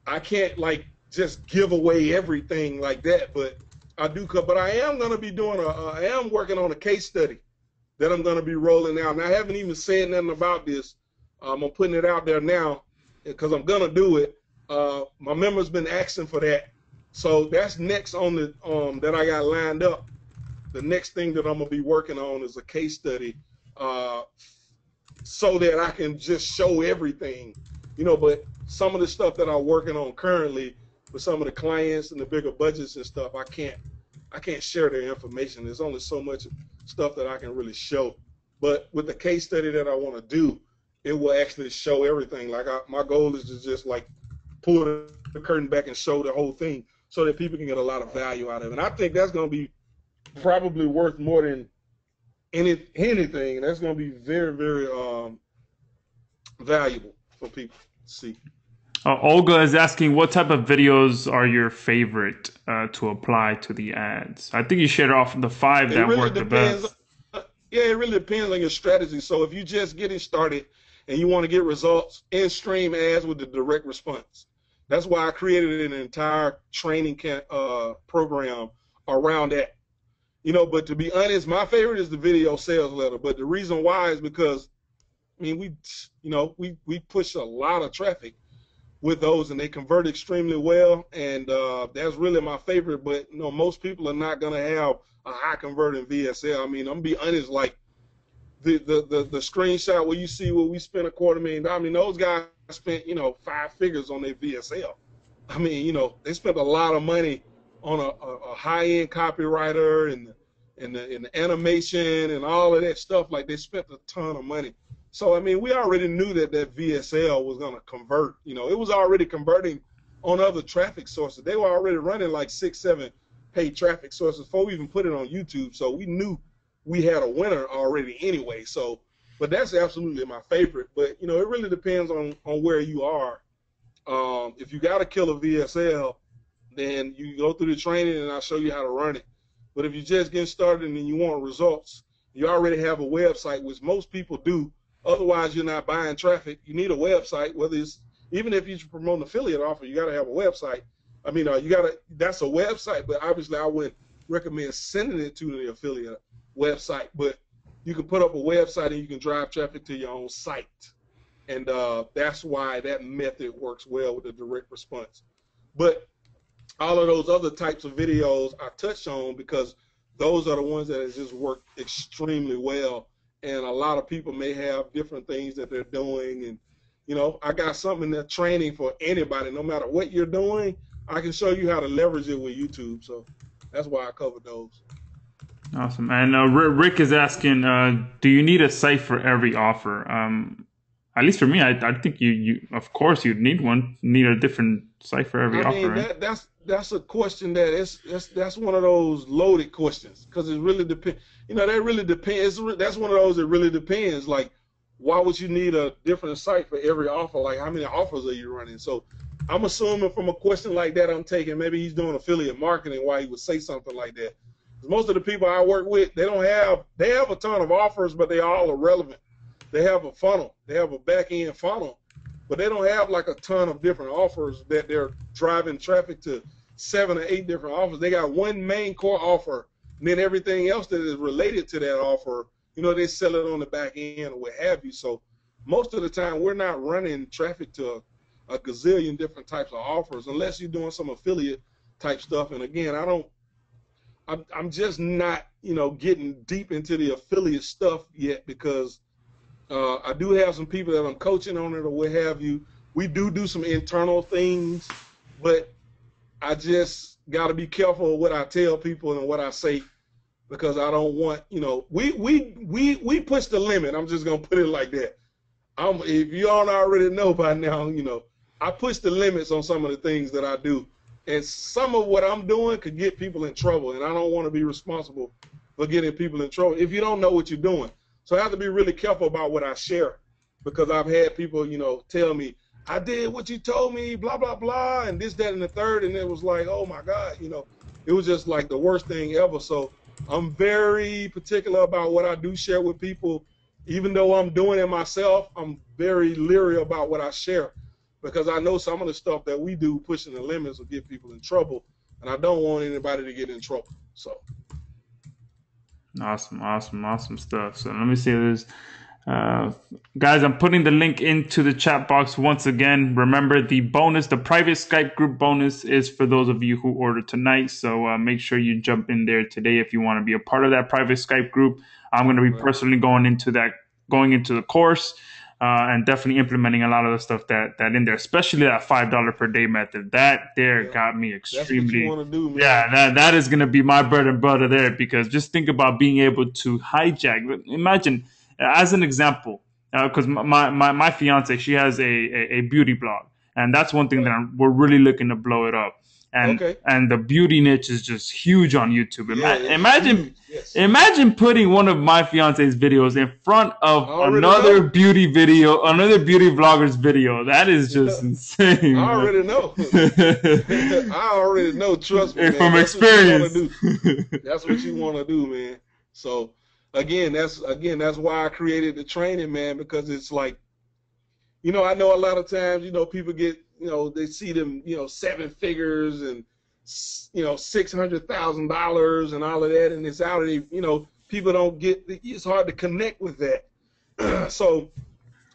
I can't like just give away everything like that. But I do. But I am going to be doing I am working on a case study that I'm going to be rolling out. And I haven't even said nothing about this. I'm putting it out there now because I'm going to do it. My members been asking for that. So that's next on the that I got lined up. The next thing that I'm gonna be working on is a case study, so that I can just show everything, But some of the stuff that I'm working on currently with some of the clients and the bigger budgets and stuff, I can't share their information. There's only so much stuff that I can really show. But with the case study that I want to do, it will actually show everything. Like my goal is to just like pull the curtain back and show the whole thing, so that people can get a lot of value out of it. And I think that's going to be probably worth more than anything. That's going to be very, very valuable for people to see. Olga is asking, what type of videos are your favorite to apply to the ads? I think you shared off the 5 It that really worked the depends. best. Yeah, it really depends on your strategy. So if you're just getting started and you want to get results, in-stream ads with the direct response. That's why I created an entire training program around that. But to be honest, my favorite is the video sales letter. But the reason why is because, I mean, we push a lot of traffic with those, and they convert extremely well. And that's really my favorite. But most people are not gonna have a high converting VSL. I mean, I'm gonna be honest, like the screenshot where you see where we spent $250,000. I mean, those guys spent 5 figures on their VSL. I mean, they spent a lot of money on a high-end copywriter and the animation and all of that stuff. Like, they spent a ton of money. So I mean, we already knew that VSL was going to convert. It was already converting on other traffic sources. They were already running like 6, 7 paid traffic sources before we even put it on YouTube. So we knew we had a winner already anyway. So, but that's absolutely my favorite. But it really depends on where you are. If you got to kill a VSL, then you go through the training and I'll show you how to run it. But if you're just getting started and you want results, you already have a website, which most people do. Otherwise, you're not buying traffic. You need a website, whether it's, even if you promote an affiliate offer, you got to have a website. I mean, that's a website, but obviously I wouldn't recommend sending it to the affiliate website. But you can put up a website and you can drive traffic to your own site. And that's why that method works well with the direct response. But all of those other types of videos I touched on, because those are the ones that have just worked extremely well. And a lot of people may have different things that they're doing. And, I got something in that training for anybody, no matter what you're doing. I can show you how to leverage it with YouTube. So that's why I covered those. Awesome. And Rick is asking, do you need a site for every offer? At least for me, I think you of course you'd need one. Need a different site for every I offer, mean, right? that's a question that's one of those loaded questions, because it really depends. That really depends. That's one of those that really depends. Like, why would you need a different site for every offer? Like, how many offers are you running? So I'm assuming from a question like that, I'm taking maybe he's doing affiliate marketing, why he would say something like that. Because most of the people I work with, they have a ton of offers, but they all are relevant. They have a funnel. They have a back end funnel, but they don't have like a ton of different offers that they're driving traffic to 7 or 8 different offers. They got one main core offer, and then everything else that is related to that offer, they sell it on the back end or what have you. So most of the time, we're not running traffic to a gazillion different types of offers, unless you're doing some affiliate type stuff. And again, I I'm just not, you know, getting deep into the affiliate stuff yet because I do have some people that I'm coaching on it or what have you. We do some internal things, but I just got to be careful of what I tell people and what I say because I don't want, you know, we push the limit. I'm just gonna put it like that. If you don't already know by now, you know, I push the limits on some of the things that I do, and some of what I'm doing could get people in trouble, and I don't want to be responsible for getting people in trouble if you don't know what you're doing. So I have to be really careful about what I share because I've had people, you know, tell me, I did what you told me, blah, blah, blah, and this, that, and the third, and it was like, oh my God, you know, it was just like the worst thing ever. So I'm very particular about what I do share with people. Even though I'm doing it myself, I'm very leery about what I share because I know some of the stuff that we do pushing the limits will get people in trouble, and I don't want anybody to get in trouble. So Awesome stuff. So let me see this. Guys, I'm putting the link into the chat box once again. Remember, the private Skype group bonus is for those of you who order tonight. So make sure you jump in there today if you want to be a part of that private Skype group. I'm going to be personally going into the course and definitely implementing a lot of the stuff that in there, especially that $5 per day method. That there got me extremely. That's what you want to do, man. Yeah, that is going to be my bread and butter there because just think about being able to hijack. Imagine. As an example, because my fiance, she has a beauty blog, and that's one thing that we're really looking to blow it up. And the beauty niche is just huge on YouTube. Imagine putting one of my fiance's videos in front of another beauty vlogger's video. That is just insane. I already know. I already know. Trust me, man. From experience. That's what you want to do, man. So. Again, that's why I created the training, man, because it's like, you know, I know a lot of times, you know, people get, you know, they see them, you know, 7 figures and, you know, $600,000 and all of that, and it's out of the, you know, people don't get, it's hard to connect with that. So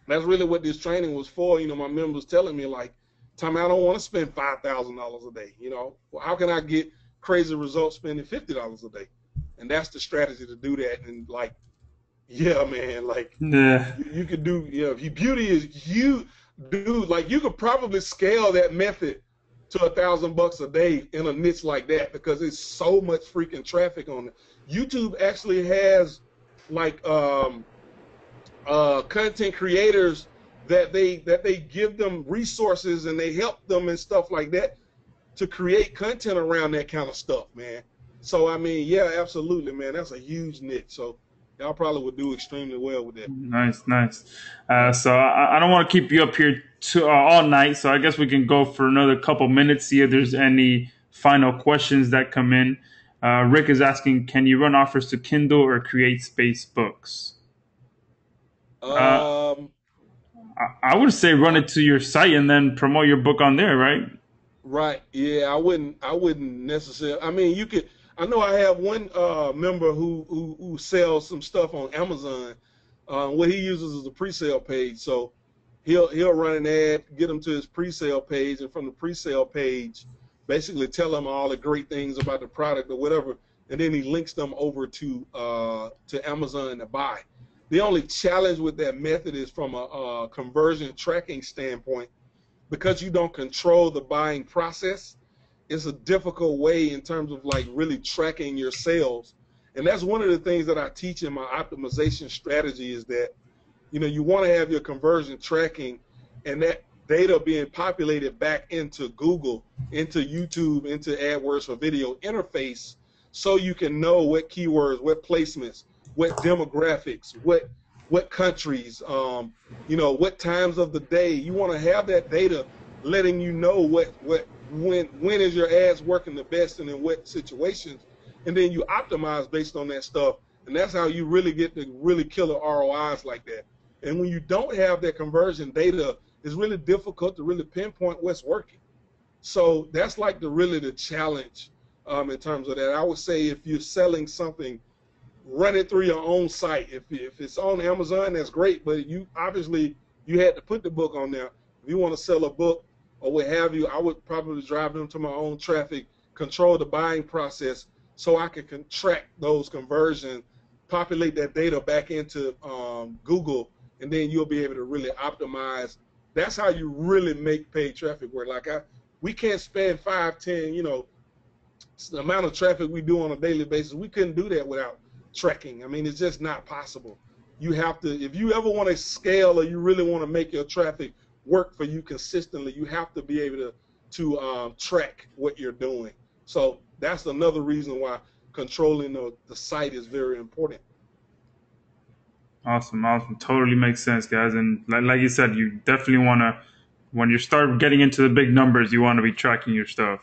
that's really what this training was for. You know, my members telling me like, Tommy, I don't want to spend $5,000 a day. You know, well, how can I get crazy results spending $50 a day? And that's the strategy to do that. And like, yeah, man, like you could do, beauty is you do like you could probably scale that method to $1,000 a day in a niche like that because it's so much freaking traffic on it. YouTube actually has like content creators that they give them resources and they help them and stuff like that to create content around that kind of stuff, man. So, I mean, yeah, absolutely, man. That's a huge niche. So, y'all probably would do extremely well with that. Nice. So, I don't want to keep you up here all night. So, I guess we can go for another couple minutes, see if there's any final questions that come in. Rick is asking, can you run offers to Kindle or create space books? I would say run it to your site and then promote your book on there, right? Right. Yeah, I wouldn't necessarily. I mean, you could. I know I have one member who sells some stuff on Amazon. What he uses is a pre-sale page. So he'll run an ad, get them to his pre-sale page, and from the pre-sale page, basically tell them all the great things about the product or whatever, and then he links them over to Amazon to buy. The only challenge with that method is from a conversion tracking standpoint, because you don't control the buying process. It's a difficult way in terms of like really tracking your sales. And that's one of the things that I teach in my optimization strategy is that, you know, you want to have your conversion tracking and that data being populated back into Google, into YouTube, into AdWords for video interface so you can know what keywords, what placements, what demographics, what countries, you know, what times of the day. You want to have that data letting you know when is your ads working the best and in what situations, and then you optimize based on that stuff, and that's how you really get the really killer ROIs like that. And when you don't have that conversion data, it's really difficult to really pinpoint what's working. So that's like the challenge in terms of that. I would say if you're selling something, run it through your own site. If it's on Amazon, that's great, but you obviously you had to put the book on there. If you want to sell a book or what have you, I would probably drive them to my own traffic, control the buying process so I can track those conversions, populate that data back into Google, and then you'll be able to really optimize. That's how you really make paid traffic work. Like we can't spend 5, 10, the amount of traffic we do on a daily basis. We couldn't do that without tracking. I mean, it's just not possible. You have to, if you ever want to scale or you really want to make your traffic work for you consistently, you have to be able to track what you're doing. So that's another reason why controlling the site is very important. Awesome. Totally makes sense, guys. And like you said, you definitely want to, when you start getting into the big numbers, you want to be tracking your stuff.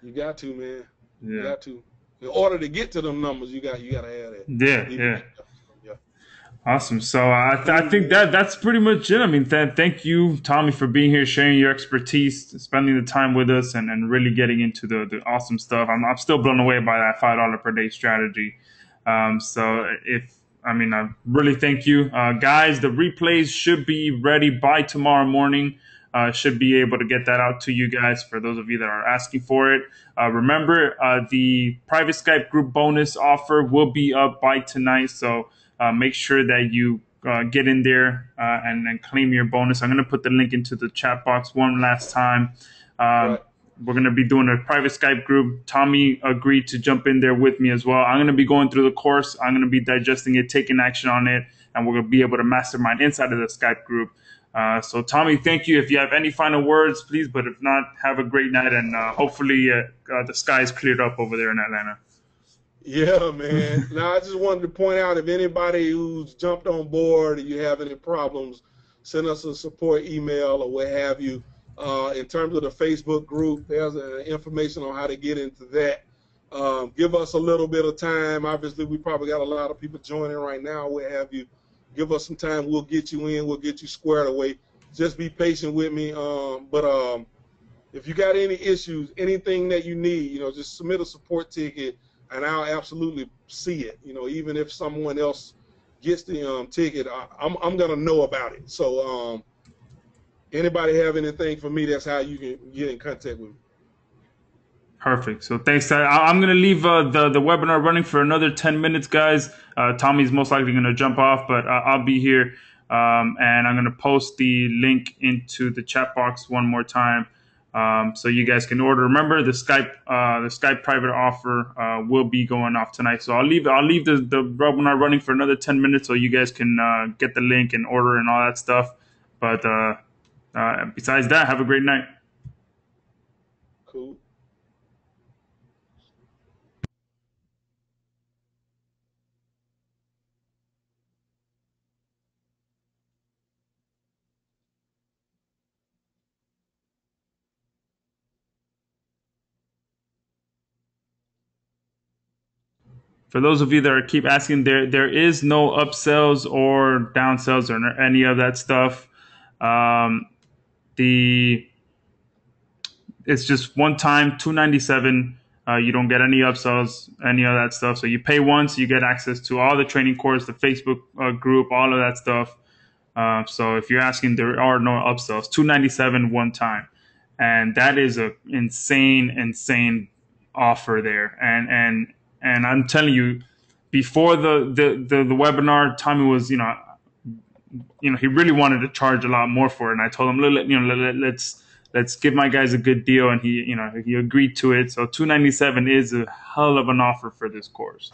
You got to, man. Yeah. You got to. In order to get to them numbers, you got to have that. Yeah. Awesome. So I think that's pretty much it. I mean, thank you, Tommy, for being here, sharing your expertise, spending the time with us, and really getting into the awesome stuff. I'm still blown away by that $5 per day strategy. I really thank you, guys. The replays should be ready by tomorrow morning. Should be able to get that out to you guys for those of you that are asking for it. Remember, the private Skype group bonus offer will be up by tonight. So make sure that you get in there and claim your bonus. I'm going to put the link into the chat box one last time. Right. We're going to be doing a private Skype group. Tommy agreed to jump in there with me as well. I'm going to be going through the course. I'm going to be digesting it, taking action on it, and we're going to be able to mastermind inside of the Skype group. So, Tommy, thank you. If you have any final words, please. But if not, have a great night, and hopefully the sky is cleared up over there in Atlanta. Yeah, man. Now, I just wanted to point out, if anybody who's jumped on board and you have any problems, send us a support email or what have you. In terms of the Facebook group, there's information on how to get into that. Give us a little bit of time. Obviously, we probably got a lot of people joining right now, what have you. Give us some time. We'll get you in. We'll get you squared away. Just be patient with me. But if you got any issues, anything that you need, just submit a support ticket, and I'll absolutely see it. Even if someone else gets the ticket, I'm gonna know about it. So anybody have anything for me, that's how you can get in contact with me. Perfect. So thanks. I'm going to leave the webinar running for another 10 minutes, guys. Tommy's most likely going to jump off, but I'll be here. And I'm going to post the link into the chat box one more time, so you guys can order. Remember, the Skype private offer will be going off tonight. So I'll leave the webinar running for another 10 minutes, so you guys can get the link and order and all that stuff. But besides that, have a great night. Cool. For those of you that keep asking, there is no upsells or downsells or any of that stuff. It's just one time, $297. You don't get any upsells, any of that stuff. So you pay once, you get access to all the training course, the Facebook group, all of that stuff. So if you're asking, there are no upsells. $297 one time, and that is a insane offer there. And I'm telling you, before the webinar, Tommy was, he really wanted to charge a lot more for it. And I told him, let's give my guys a good deal. And he agreed to it. So $297 is a hell of an offer for this course.